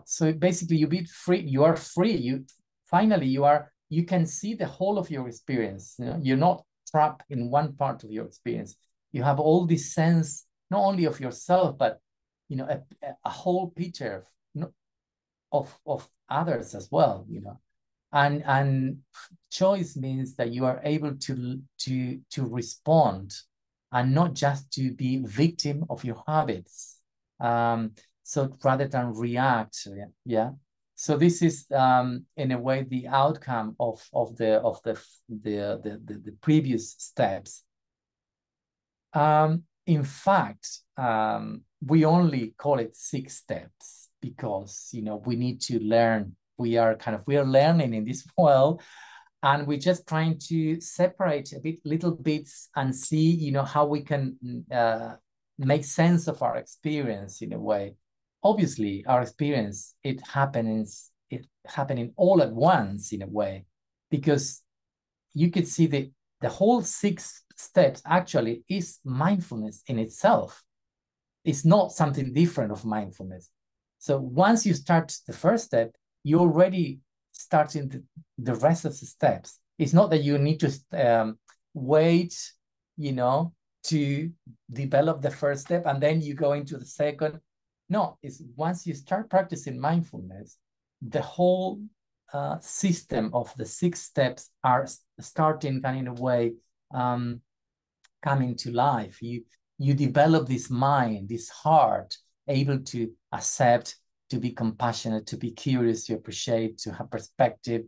[SPEAKER 3] So basically, you be free. You are free. You can see the whole of your experience. You're not trapped in one part of your experience. You have all this sense, not only of yourself, but a whole picture of others as well. And choice means that you are able to respond and not just to be victim of your habits. So rather than react, yeah. So this is in a way the outcome of the previous steps. In fact, we only call it 6 steps because we need to learn. We are learning in this world, and we're just trying to separate little bits and see how we can make sense of our experience in a way. Obviously, our experience it happening all at once in a way, because you could see the whole 6 steps actually is mindfulness in itself. It's not something different of mindfulness. So once you start the first step, you're already starting the rest of the steps. It's not that you need to wait, to develop the first step and then you go into the second. No, it's once you start practicing mindfulness, the whole system of the 6 steps are starting in a way coming to life. You develop this mind, this heart, able to accept, to be compassionate, to be curious, to appreciate, to have perspective,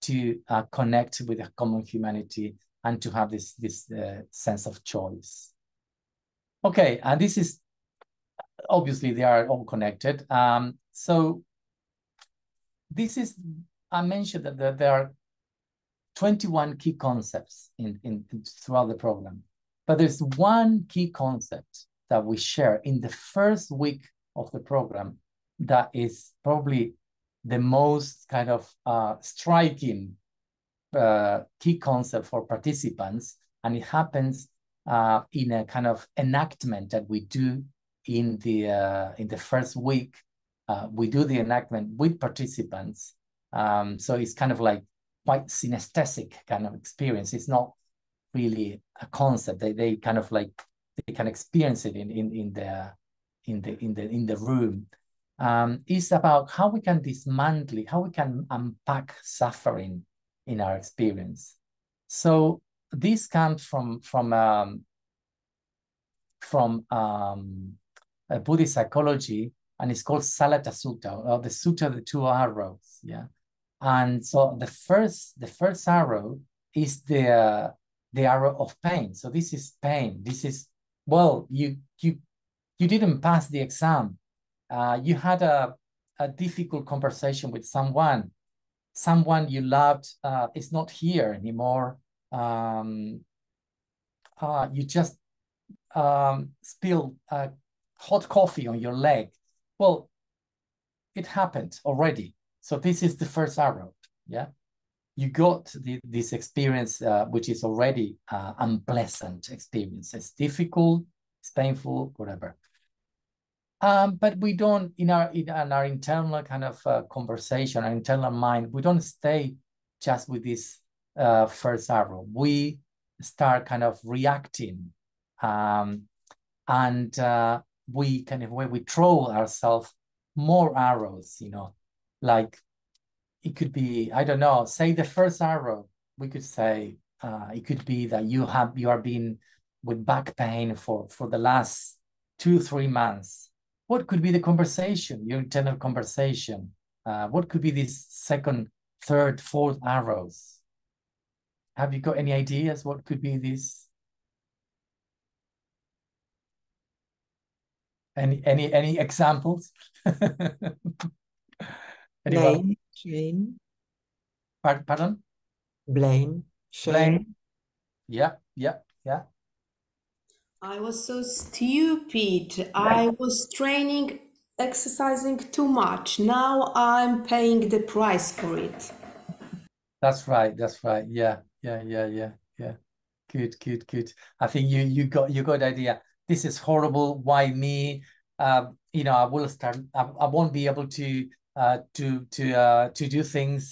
[SPEAKER 3] to connect with a common humanity, and to have this sense of choice. Okay, and this is, obviously they are all connected. So this is, I mentioned that there are 21 key concepts throughout the program, but there's one key concept that we share in the first week of the program that is probably the most striking key concept for participants, and it happens in a kind of enactment that we do in the first week. We do the enactment with participants, so it's kind of like quite synesthetic kind of experience. It's not really a concept. They kind of like they can experience it in the room. It's about how we can dismantle, how we can unpack suffering in our experience. So this comes from a Buddhist psychology, and it's called Salata Sutta, or the Sutta of the 2 arrows. Yeah, and so the first arrow is the arrow of pain. So this is pain. This is, well, you didn't pass the exam. You had a difficult conversation with someone you loved is not here anymore. You just spilled hot coffee on your leg. Well, it happened already. So this is the first arrow. Yeah, you got this experience, which is already unpleasant experience. It's difficult, it's painful, whatever. But we don't, in our internal kind of conversation, our internal mind, we don't stay just with this first arrow. We start kind of reacting, and we throw ourselves more arrows. Like it could be, I don't know, say the first arrow. We could say it could be that you are being with back pain for the last 2-3 months. What could be the conversation, your internal conversation? What could be these second, third, fourth arrows? Have you got any ideas what could be this? Any examples?
[SPEAKER 4] Blame, shame.
[SPEAKER 3] Pardon?
[SPEAKER 4] Blame, shame.
[SPEAKER 3] Blame. Yeah.
[SPEAKER 5] I was so stupid. I was training, exercising too much. Now I'm paying the price for it.
[SPEAKER 3] That's right. Yeah. Good. I think you got the idea. This is horrible. Why me? You know, I will start. I won't be able to do things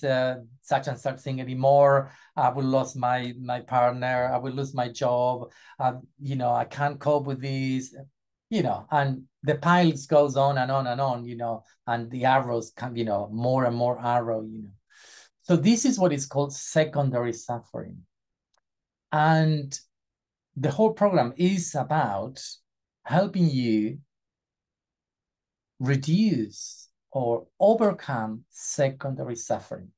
[SPEAKER 3] such and such thing anymore. I will lose my partner. I will lose my job. You know, I can't cope with this. You know, and the piles goes on and on and on. You know, and the arrows come. You know, more and more arrow. You know, so this is what is called secondary suffering. And the whole program is about helping you reduce or overcome secondary suffering.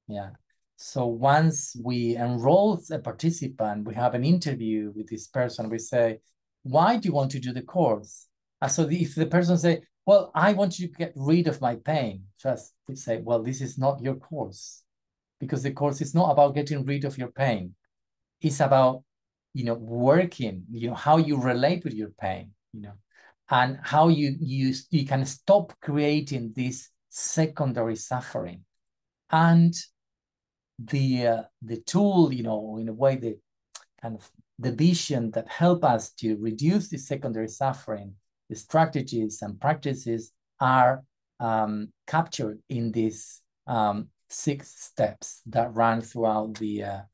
[SPEAKER 3] Yeah. So once we enroll a participant, we have an interview with this person. We say, why do you want to do the course? And so if the person say, well, I want you to get rid of my pain, just we say, well, this is not your course, because the course is not about getting rid of your pain. It's about, you know, working, you know, how you relate with your pain, you know, and how you can stop creating this secondary suffering. And the tool, you know, in a way, the kind of the vision that help us to reduce the secondary suffering, the strategies and practices are captured in these 6 steps that run throughout the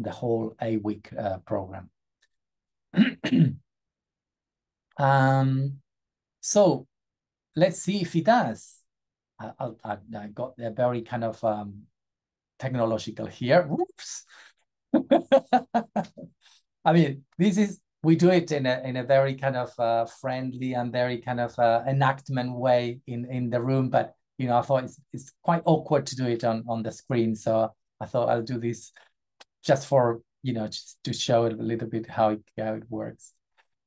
[SPEAKER 3] whole 8-week program. So let's see if it does. I got a very kind of technological here. Whoops. I mean, we do it in a very kind of friendly and very kind of enactment way in the room, but you know, I thought it's quite awkward to do it on the screen, so I thought I'll do this just for, you know, just to show it a little bit how it works.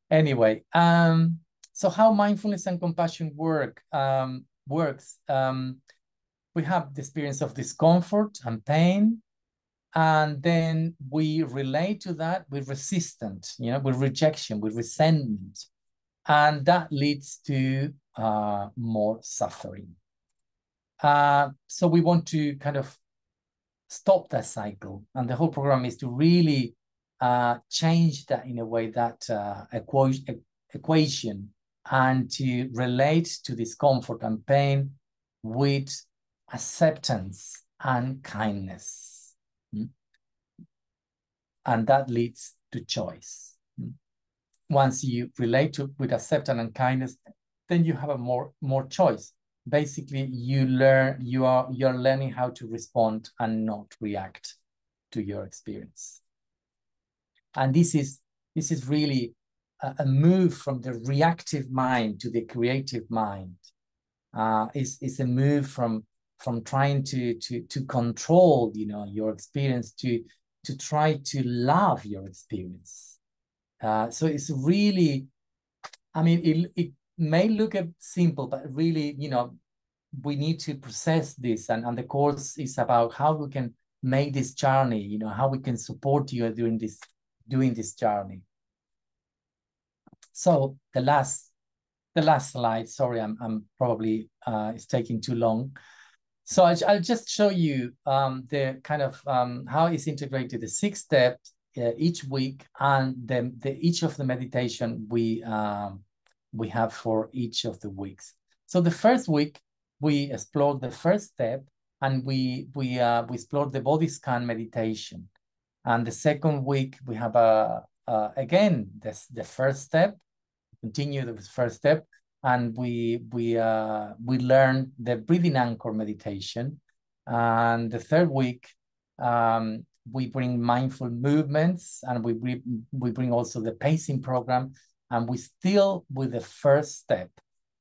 [SPEAKER 3] Anyway, so how mindfulness and compassion works. We have the experience of discomfort and pain, and then we relate to that with resistance, you know, with rejection, with resentment, and that leads to more suffering. So we want to kind of stop that cycle, and the whole program is to really change that in a way, that equation, and to relate to discomfort and pain with acceptance and kindness. And that leads to choice. Once you relate with acceptance and kindness, then you have a more choice. Basically, you're learning how to respond and not react to your experience. And this is really a move from the reactive mind to the creative mind. It's a move from trying to control, you know, your experience to try to love your experience. So it's really, I mean, it may look simple, but really, you know, we need to process this, and the course is about how we can make this journey, you know, how we can support you during this journey. So the last slide, sorry, I'm probably it's taking too long. So I'll just show you the kind of how it's integrated, the 6 steps each week, and then each of the meditation we have for each of the weeks. So the first week we explored the first step, and we explored the body scan meditation. And the second week we have again the first step, continue the first step, and we learn the breathing anchor meditation. And the third week we bring mindful movements, and we bring also the pacing program, and we still with the first step.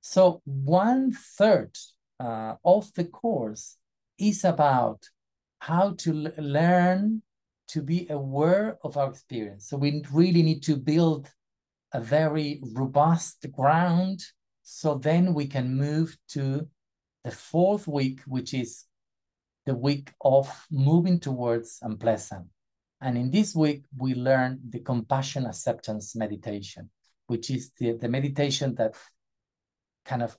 [SPEAKER 3] So 1/3 of the course is about how to learn to be aware of our experience. So we really need to build a very robust ground, so then we can move to the fourth week, which is the week of moving towards unpleasant. And in this week, we learn the compassion acceptance meditation, which is the meditation that kind of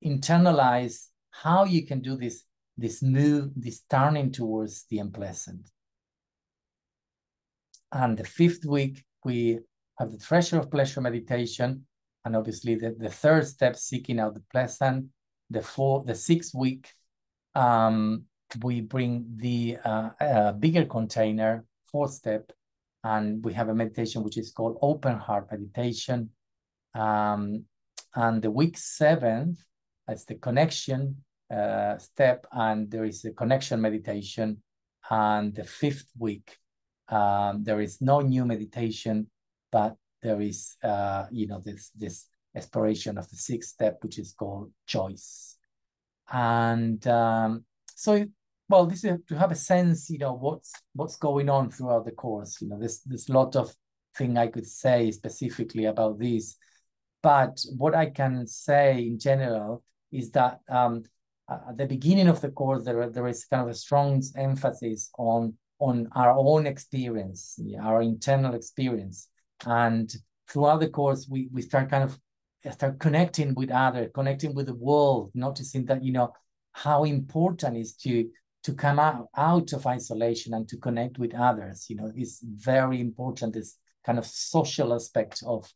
[SPEAKER 3] internalize how you can do this move, this turning towards the unpleasant. And the fifth week, we have the treasure of pleasure meditation, and obviously the third step, seeking out the pleasant. The sixth week, we bring the bigger container, fourth step, and we have a meditation which is called open heart meditation. And the week 7th, that's the connection step, and there is a connection meditation. And the 5th week, there is no new meditation, but there is this exploration of the 6th step, which is called choice. And so, well, this is to have a sense, what's going on throughout the course. There's a lot of things I could say specifically about this, but what I can say in general is that at the beginning of the course, there is kind of a strong emphasis on our own experience, our internal experience, and throughout the course, we start connecting with others, connecting with the world, noticing that how important it is to come out of isolation and to connect with others. It's very important, this kind of social aspect of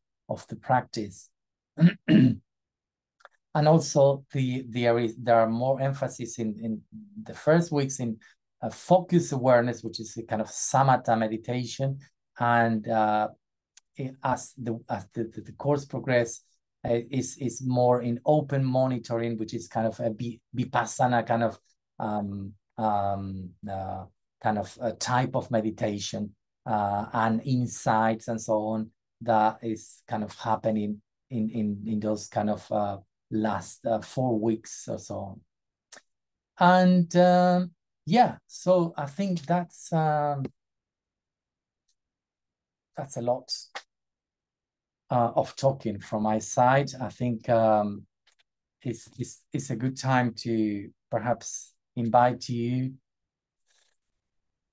[SPEAKER 3] the practice. And also there are more emphasis in the first weeks in focus awareness, which is a kind of samatha meditation, and as the course progresses, is more in open monitoring, which is kind of a vipassana kind of a type of meditation, and insights and so on, that is kind of happening in those kind of last 4 weeks or so. And yeah, so I think that's a lot of talking from my side. I think it's a good time to perhaps invite you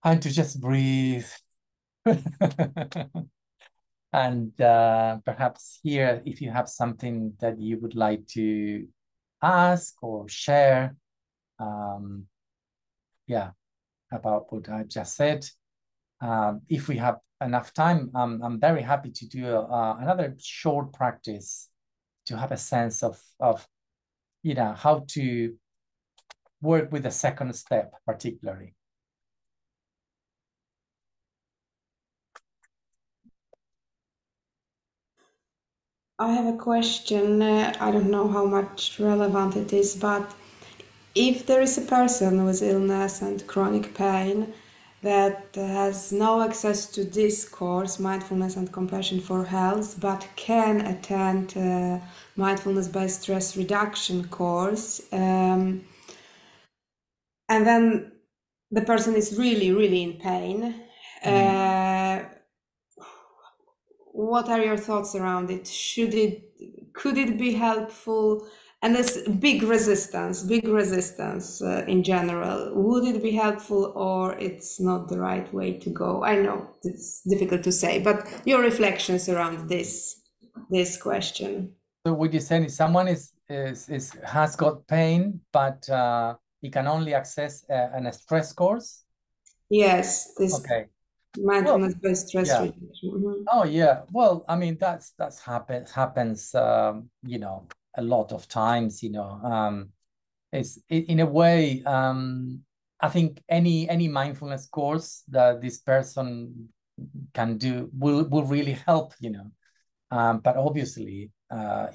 [SPEAKER 3] and to just breathe and perhaps here, if you have something that you would like to ask or share, yeah, about what I just said. If we have enough time, I'm very happy to do another short practice to have a sense of how to work with the second step particularly.
[SPEAKER 5] I have a question. I don't know how much relevant it is, but if there is a person with illness and chronic pain that has no access to this course, Mindfulness and Compassion for Health, but can attend Mindfulness-based stress reduction course, and then the person is really, really in pain, what are your thoughts around it? Could it be helpful? And there's big resistance in general. Would it be helpful, or it's not the right way to go? I know it's difficult to say, but your reflections around this question.
[SPEAKER 3] So would you say if someone has got pain, but he can only access a stress course?
[SPEAKER 5] Yes.
[SPEAKER 3] Okay.
[SPEAKER 5] Mindfulness-based stress reduction.
[SPEAKER 3] Mm-hmm. Oh yeah. Well, I mean that's happens a lot of times. It's in a way. I think any mindfulness course that this person can do will really help. But obviously,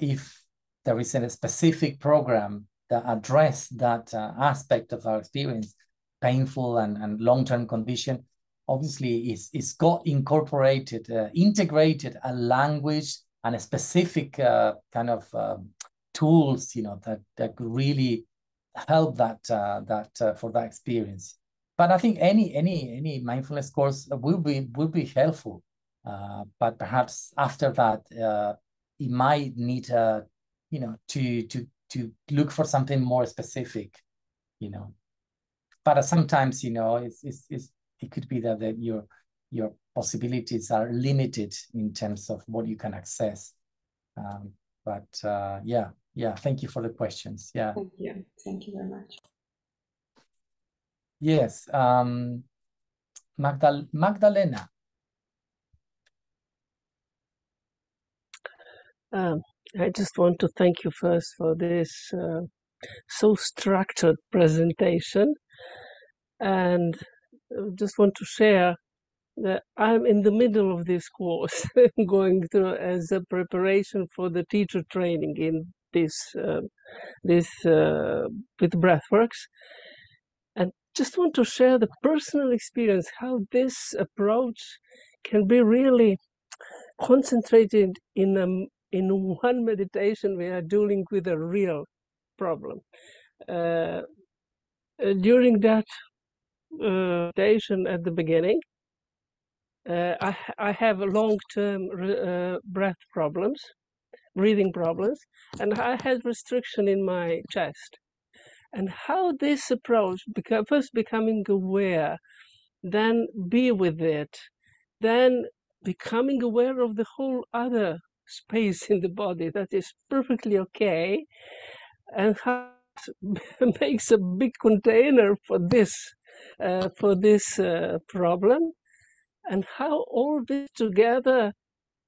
[SPEAKER 3] if there is a specific program that address that aspect of our experience, painful and long-term condition, obviously it's got integrated a language and a specific kind of tools, that could really help for that experience. But I think any mindfulness course will be helpful. But perhaps after that, it might need to look for something more specific, But sometimes, it could be that your possibilities are limited in terms of what you can access. Yeah, thank you for the questions. Yeah.
[SPEAKER 5] Thank you very much.
[SPEAKER 3] Yes, Magdalena.
[SPEAKER 6] I just want to thank you first for this so structured presentation, and just want to share that I'm in the middle of this course, going through as a preparation for the teacher training in this with BreathWorks, and just want to share the personal experience how this approach can be really concentrated in one meditation. We are dealing with a real problem. During that meditation at the beginning, I have long-term breathing problems, and I had restriction in my chest. And how this approach, first becoming aware, then be with it, then becoming aware of the whole other space in the body that is perfectly okay, and how it makes a big container for this problem, and how all this together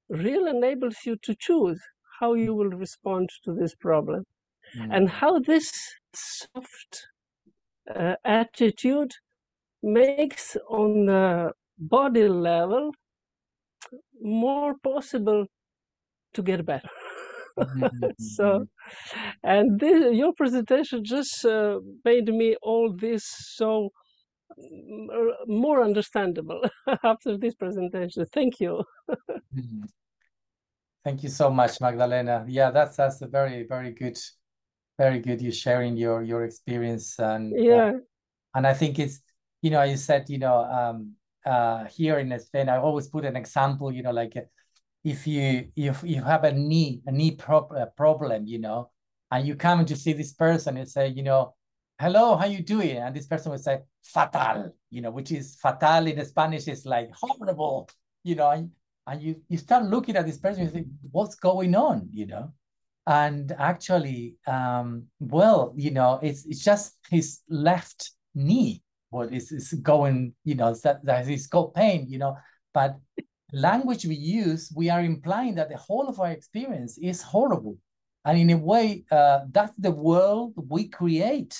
[SPEAKER 6] really enables you to choose how you will respond to this problem, and how this soft attitude makes on the body level more possible to get better. So, and your presentation just made me all this so more understandable after this presentation. Thank you.
[SPEAKER 3] Thank you so much, Magdalena. Yeah, that's a very good. You sharing your experience, and and I think it's you said here in Spain, I always put an example, like if you have a knee problem, and you come to see this person and say, hello, how you doing? And this person would say fatal, which is fatal in Spanish is like horrible, and you start looking at this person and think, what's going on, And actually, it's just his left knee what is going, that he's got pain, But language we use, we are implying that the whole of our experience is horrible. And in a way, that's the world we create,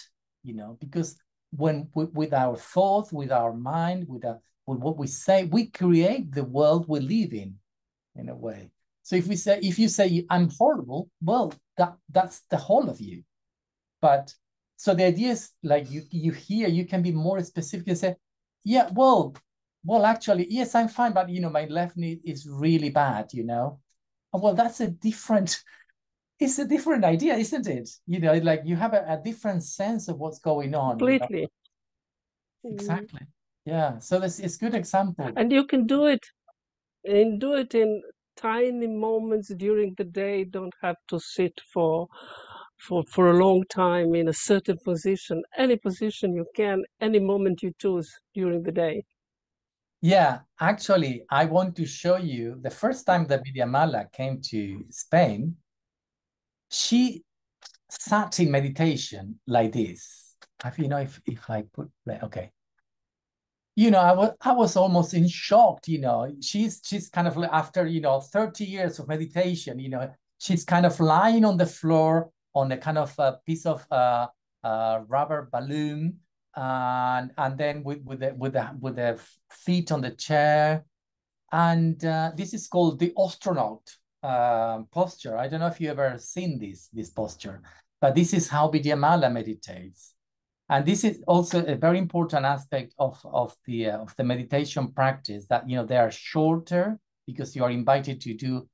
[SPEAKER 3] because when with our thoughts, with our mind, with what we say, we create the world we live in a way. So if you say I'm horrible, well, that's the whole of you. But so the idea is like you can be more specific and say, yeah, well, actually, yes, I'm fine, but my left knee is really bad, Well, that's it's a different idea, isn't it? Like you have a different sense of what's going on.
[SPEAKER 6] Completely.
[SPEAKER 3] Exactly. Yeah. So it's a good example.
[SPEAKER 6] And you can do it in tiny moments during the day. Don't have to sit for a long time in a certain position. Any position you can, any moment you choose during the day.
[SPEAKER 3] Yeah, actually, I want to show you the first time that Vidyamala came to Spain, she sat in meditation like this. If I put, okay. I was almost in shock, she's kind of after, 30 years of meditation, she's kind of lying on the floor on a kind of a piece of rubber balloon, and then with the feet on the chair, and this is called the astronaut posture. I don't know if you ever seen this posture, but this is how Vidyamala meditates. And this is also a very important aspect of the meditation practice, that they are shorter because you are invited to do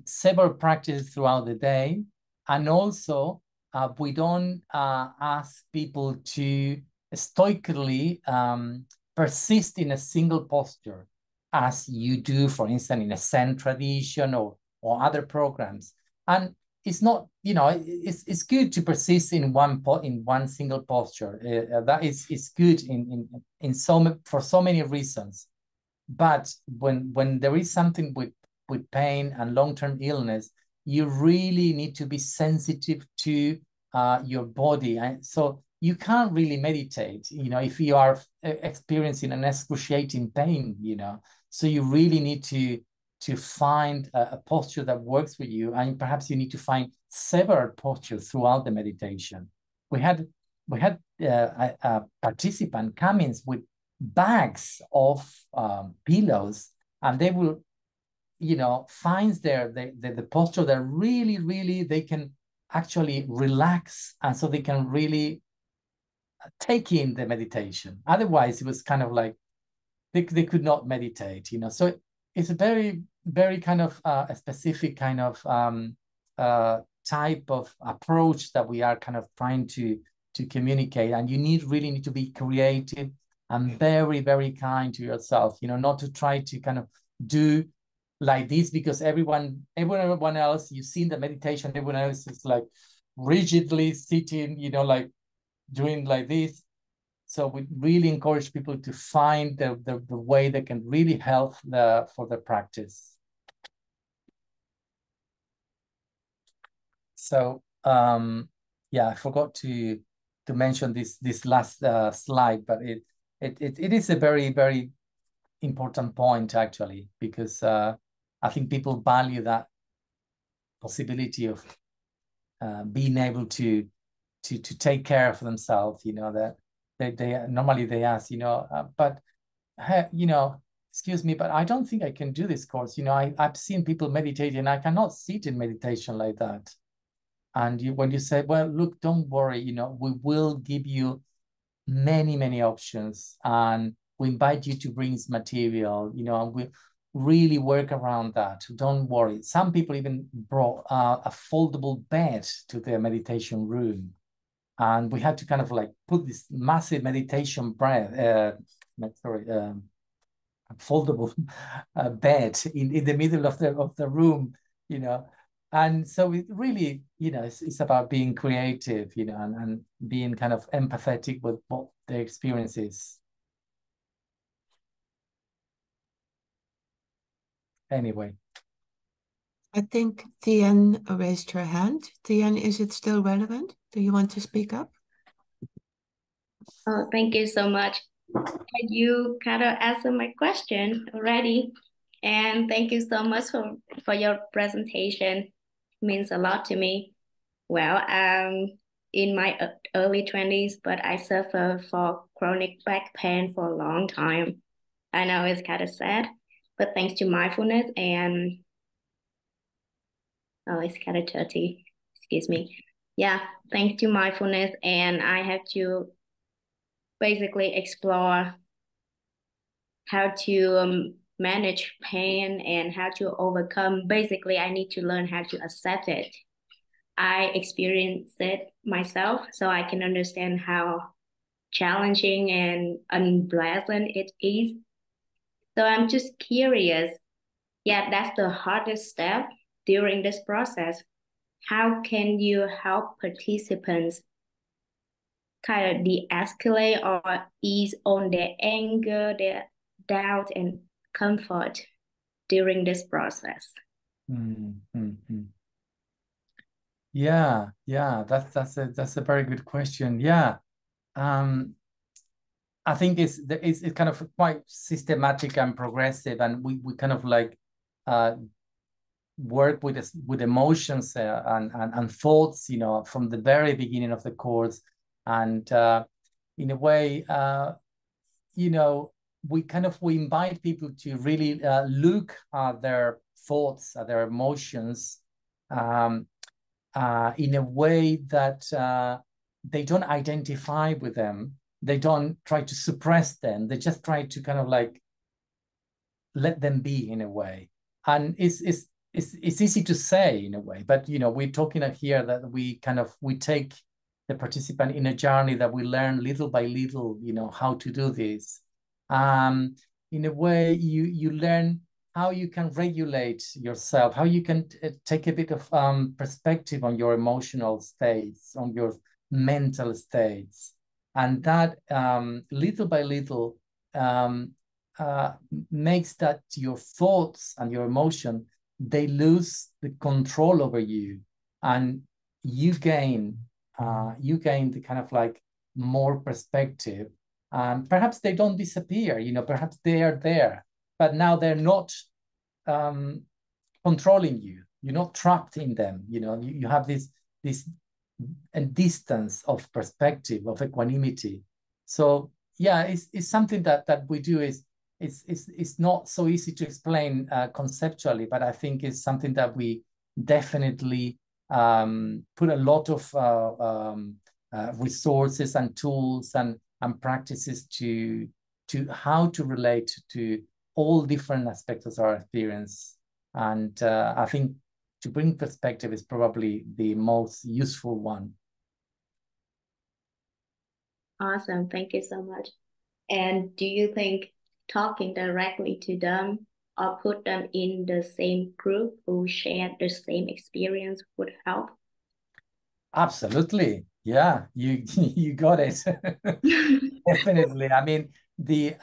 [SPEAKER 3] several practices throughout the day, and also we don't ask people to stoically persist in a single posture, as you do, for instance, in a Zen tradition or other programs. And it's not, you know, it's good to persist in one single posture. That is good for so many reasons. But when there is something with pain and long-term illness, you really need to be sensitive to your body. And so you can't really meditate, you know, if you are experiencing an excruciating pain, you know. So you really need to find a posture that works for you, and perhaps you need to find several postures throughout the meditation. We had a participant come in with bags of pillows, and they will, you know, find the posture that really they can actually relax, and so they can really take in the meditation. Otherwise, it was kind of like they could not meditate, you know. So it's a very kind of a specific kind of type of approach that we are kind of trying to communicate. And you really need to be creative and very kind to yourself, you know, not to try to kind of do like this because everyone else, you've seen the meditation, everyone else is like rigidly sitting, you know, like doing like this. So we really encourage people to find the way that can really help for the practice. So yeah, I forgot to mention this last slide, but it is a very important point actually, because I think people value that possibility of being able to take care of themselves, you know, that they normally they ask, you know, but you know, excuse me, but I don't think I can do this course. You know, I've seen people meditate and I cannot sit in meditation like that. And when you say, well, look, don't worry, you know, we will give you many options, and we invite you to bring material, you know, and we really work around that. Don't worry. Some people even brought a foldable bed to their meditation room. And we had to kind of like put this massive meditation foldable bed in the middle of the room, you know. And so it really, you know, it's about being creative, you know, and being kind of empathetic with what their experience is. Anyway.
[SPEAKER 4] I think Tian raised her hand. Tian, is it still relevant? Do you want to speak up?
[SPEAKER 1] Oh, thank you so much. You kind of answered my question already. And thank you so much for your presentation. It means a lot to me. Well, in my early 20s, but I suffer for chronic back pain for a long time. I know it's kind of sad, but thanks to mindfulness and oh, it's kind of dirty. Excuse me. Yeah, thanks to mindfulness, and I have to basically explore how to manage pain and how to overcome. Basically, I need to learn how to accept it. I experienced it myself, so I can understand how challenging and unpleasant it is. So I'm just curious. Yeah, that's the hardest step during this process. How can you help participants kind of de-escalate or ease on their anger, their doubt and comfort during this process?
[SPEAKER 3] Yeah, that's a very good question. Yeah, I think it's kind of quite systematic and progressive, and we kind of like work with emotions and thoughts, you know, from the very beginning of the course, and in a way, you know, we invite people to really look at their thoughts, at their emotions, in a way that they don't identify with them. They don't try to suppress them. They just try to kind of like let them be in a way. And it's it's easy to say in a way, but we're talking here that we take the participant in a journey that we learn little by little, how to do this. In a way, you learn how you can regulate yourself, how you can take a bit of perspective on your emotional states, on your mental states, and that little by little makes that your thoughts and your emotion, they lose the control over you, and you gain the kind of like more perspective. Perhaps they don't disappear, perhaps they are there, but now they're not controlling you. You're not trapped in them. You have this distance of perspective, of equanimity. So yeah, it's something that we do. It's not so easy to explain conceptually, but I think it's something that we definitely put a lot of resources and tools and practices to how to relate to all different aspects of our experience. And I think to bring perspective is probably the most useful one.
[SPEAKER 1] Awesome. Thank you so much. And do you think talking directly to them or put them in the same group who shared the same experience would help?
[SPEAKER 3] Absolutely. Yeah, you got it. Definitely. I mean, the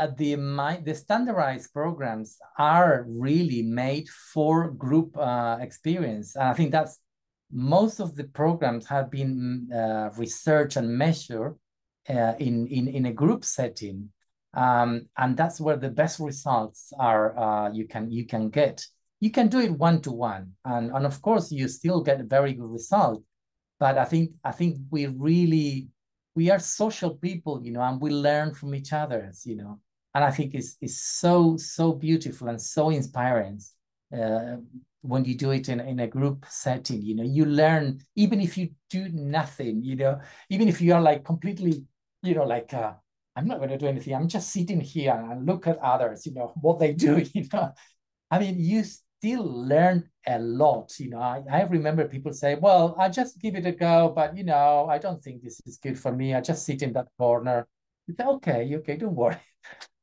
[SPEAKER 3] standardized programs are really made for group experience. And I think that's most of the programs have been researched and measured in a group setting. And that's where the best results are. You can get. You can do it one-to-one, and of course you still get a very good result. But I think we are social people, and we learn from each other, and I think it's so beautiful and so inspiring when you do it in a group setting. You learn, even if you do nothing, even if you are like completely, like I'm not going to do anything, I'm just sitting here and look at others, what they do. I mean, you still learn a lot. I remember people say, well, I just give it a go, but I don't think this is good for me. I just sit in that corner. Okay, don't worry.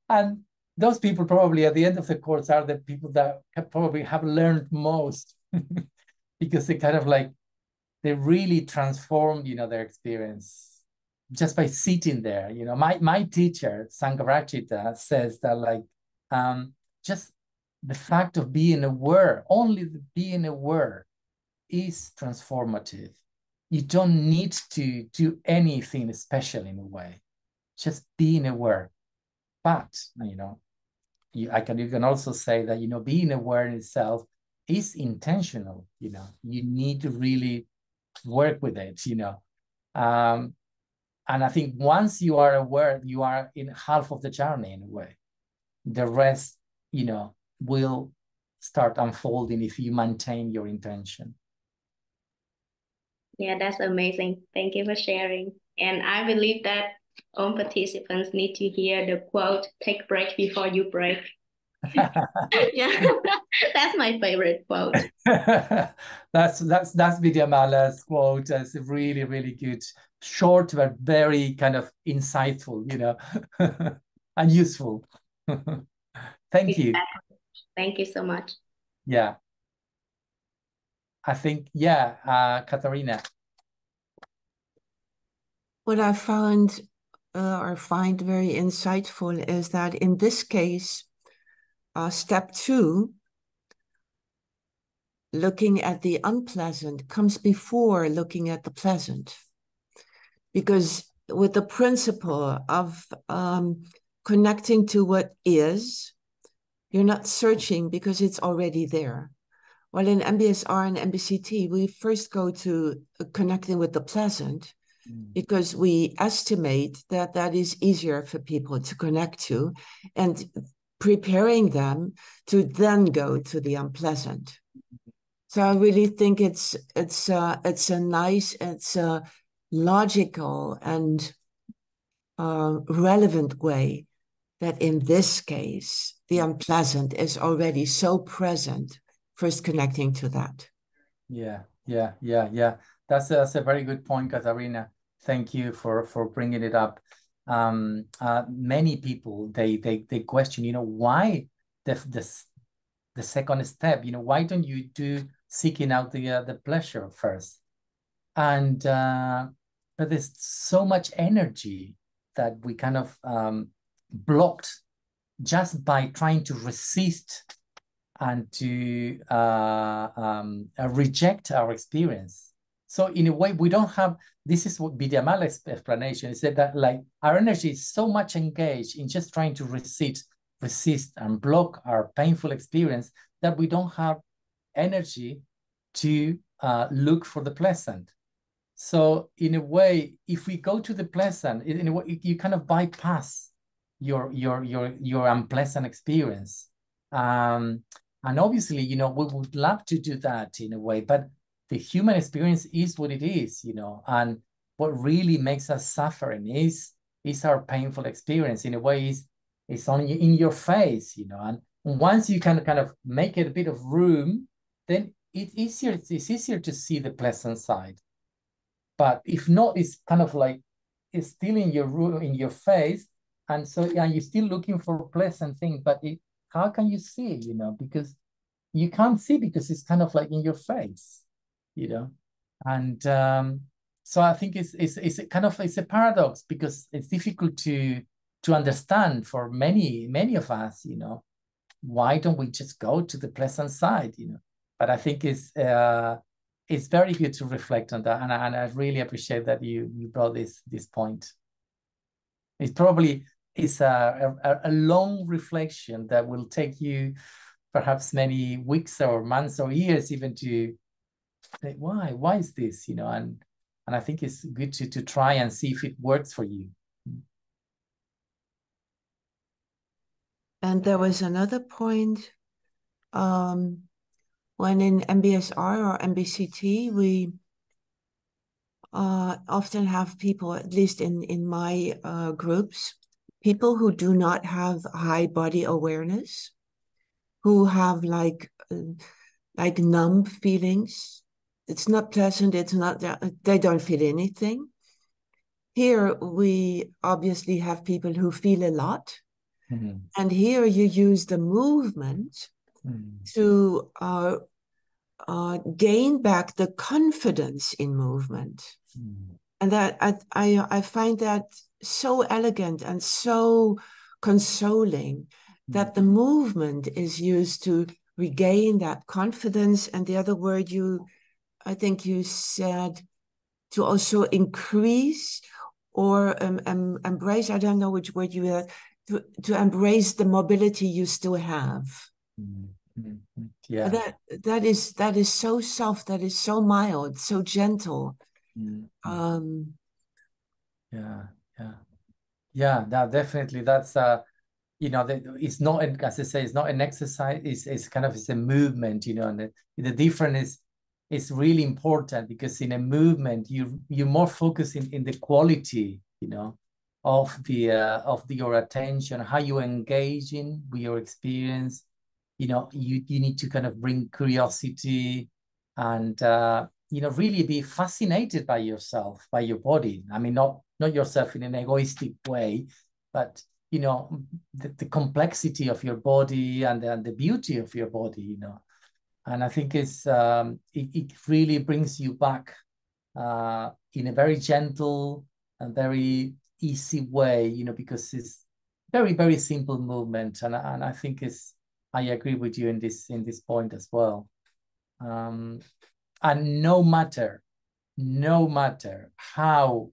[SPEAKER 3] And those people probably at the end of the course are the people that probably have learned most because they kind of like, they really transform, their experience just by sitting there. My teacher, Sangarachita, says that like, just the fact of being aware, only being aware is transformative. You don't need to do anything special in a way, just being aware. But, you can also say that, being aware in itself is intentional. You need to really work with it, and I think once you are aware, you are in half of the journey in a way. The rest, will start unfolding if you maintain your intention.
[SPEAKER 1] Yeah, that's amazing. Thank you for sharing. And I believe that all participants need to hear the quote, "Take break before you break." Yeah, that's my favorite quote.
[SPEAKER 3] That's Vidyamala's quote. It's really, really good. Short, but very kind of insightful, and useful. Thank you.
[SPEAKER 1] Thank you so much.
[SPEAKER 3] Yeah. I think, Katharina.
[SPEAKER 4] What I found or find very insightful is that in this case, step 2, looking at the unpleasant comes before looking at the pleasant. Because with the principle of connecting to what is, you're not searching because it's already there. While in MBSR and MBCT, we first go to connecting with the pleasant because we estimate that that is easier for people to connect to and preparing them to then go to the unpleasant. So I really think it's a nice, it's a logical and relevant way that in this case, the unpleasant is already so present first connecting to that.
[SPEAKER 3] Yeah. That's a very good point, Katharina. Thank you for bringing it up. Many people they question, why the second step, why don't you do seeking out the pleasure first? And but there's so much energy that we kind of blocked just by trying to resist and to reject our experience. So in a way, we don't have, this is what Vidyamala's explanation is, that like our energy is so much engaged in just trying to resist and block our painful experience that we don't have energy to look for the pleasant. So in a way, if we go to the pleasant, in a way, you kind of bypass your unpleasant experience. And obviously, we would love to do that in a way, but the human experience is what it is, and what really makes us suffering is our painful experience. In a way, is on in your face, and once you can kind of make it a bit of room, then it's easier to see the pleasant side. But if not, it's kind of like it's still in your face, and so you're still looking for pleasant things, but how can you see, because you can't see, because it's kind of like in your face, and so I think it's a paradox, because it's difficult to understand for many of us, why don't we just go to the pleasant side, but I think it's very good to reflect on that, and I really appreciate that you brought this point. It probably is a long reflection that will take you perhaps many weeks or months or years even to say, why is this, and I think it's good to try and see if it works for you.
[SPEAKER 4] And there was another point, when in MBSR or MBCT, we often have people, at least in my groups, people who do not have high body awareness, who have like numb feelings. It's not pleasant, it's not, they don't feel anything. Here we obviously have people who feel a lot. Mm-hmm. And here you use the movement to gain back the confidence in movement. And that I find that so elegant and so consoling, that the movement is used to regain that confidence. And the other word I think you said, to also increase or embrace, I don't know which word you had, to embrace the mobility you still have.
[SPEAKER 3] Yeah.
[SPEAKER 4] That is so soft, that is so mild, so gentle.
[SPEAKER 3] Yeah, no, definitely. That's it's not, as I say, it's not an exercise, it's kind of, it's a movement, and the difference is really important, because in a movement you're more focused in the quality, of your attention, how you engage with your experience. You need to kind of bring curiosity and really be fascinated by yourself, by your body. I mean, not yourself in an egoistic way, but the complexity of your body and the beauty of your body, and I think it really brings you back in a very gentle and very easy way, because it's very, very simple movement, and I think I agree with you in this point as well. And no matter how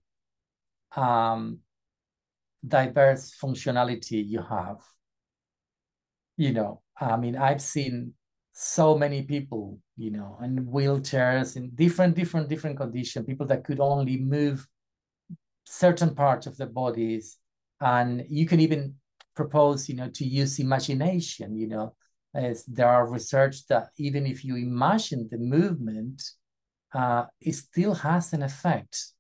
[SPEAKER 3] diverse functionality you have, I mean, I've seen so many people, in wheelchairs, in different conditions, people that could only move certain parts of their bodies, and you can even propose, to use imagination, as there are research that even if you imagine the movement, it still has an effect.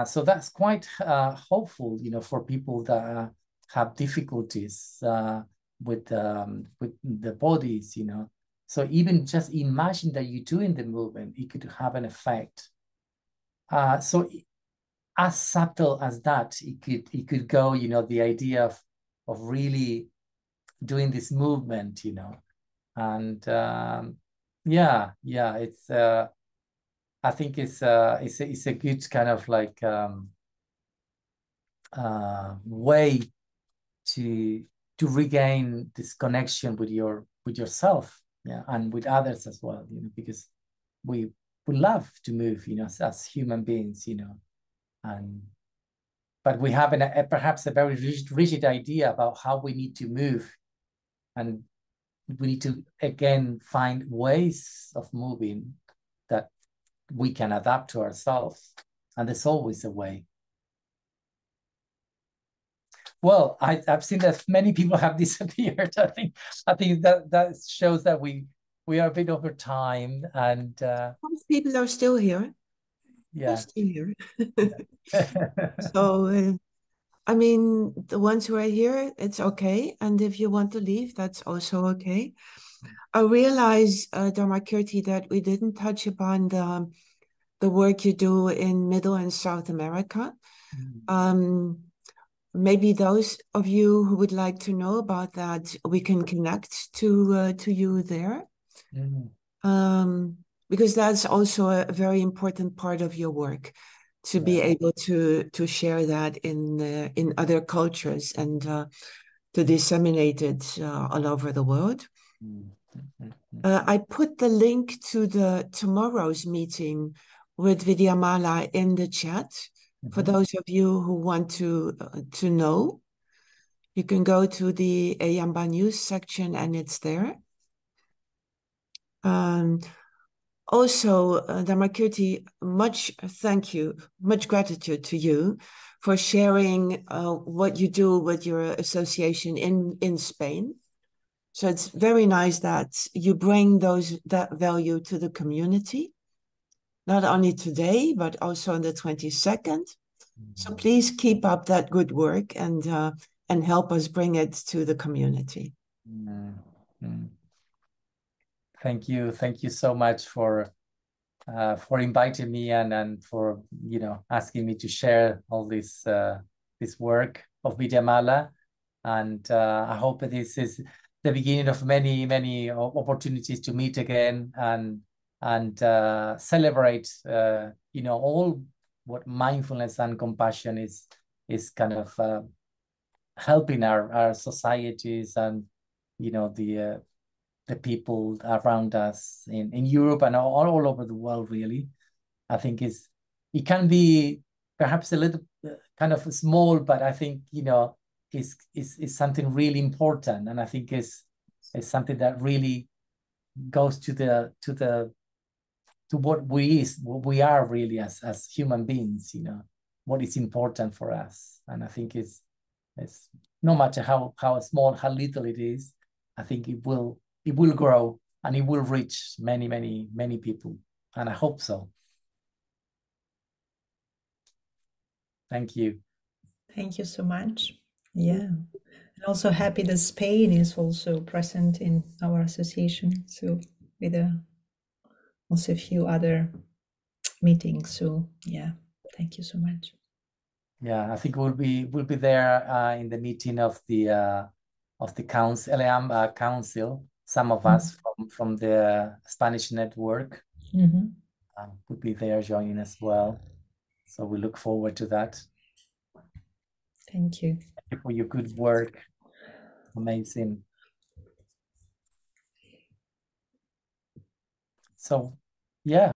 [SPEAKER 3] So that's quite hopeful, for people that have difficulties with the bodies, So even just imagine that you're doing the movement, it could have an effect. So as subtle as that, it could go, you know, the idea of really doing this movement, you know, and it's I think it's a good kind of like way to regain this connection with yourself, yeah, and with others as well, you know, because we love to move, you know, as human beings, you know, but we have perhaps a very rigid idea about how we need to move, and we need to again find ways of moving that we can adapt to ourselves, and there's always a way. Well, I've seen that many people have disappeared. I think that shows that we are a bit over time, and
[SPEAKER 4] most people are still here.
[SPEAKER 3] Yeah,
[SPEAKER 4] they're still here. So I mean, the ones who are here, it's okay, and if you want to leave, that's also okay. I realize, Dharmakirti, that we didn't touch upon the work you do in Middle and South America. Maybe those of you who would like to know about that, we can connect to you there. Because that's also a very important part of your work, to be able to share that in other cultures and to disseminate it all over the world. I put the link to the tomorrow's meeting with Vidyamala in the chat. For those of you who want to know, you can go to the Ayamba News section and it's there. Also, Dharmakirti, much thank you, much gratitude to you for sharing what you do with your association in Spain. So it's very nice that you bring that value to the community, not only today, but also on the 22nd. So please keep up that good work and help us bring it to the community.
[SPEAKER 3] Thank you so much for inviting me and for, you know, asking me to share all this this work of Vidyamala, and I hope that this is the beginning of many opportunities to meet again and celebrate you know, all what mindfulness and compassion is kind of helping our societies and, you know, the people around us in Europe and all over the world, really. I think it can be perhaps a little kind of small, but I think, you know, is something really important, and I think is something that really goes to what we are really as human beings, you know, what is important for us. And I think it's no matter how small, how little it is, I think it will grow and it will reach many people, and I hope so. Thank you.
[SPEAKER 7] Thank you so much. Yeah. And also happy that Spain is also present in our association. So with also a few other meetings. So yeah, thank you so much.
[SPEAKER 3] Yeah, I think we'll be there in the meeting of the council, council. Some of us from the Spanish network will be there joining as well. So we look forward to that.
[SPEAKER 7] Thank you.
[SPEAKER 3] Thank you for your good work. Amazing. So, yeah.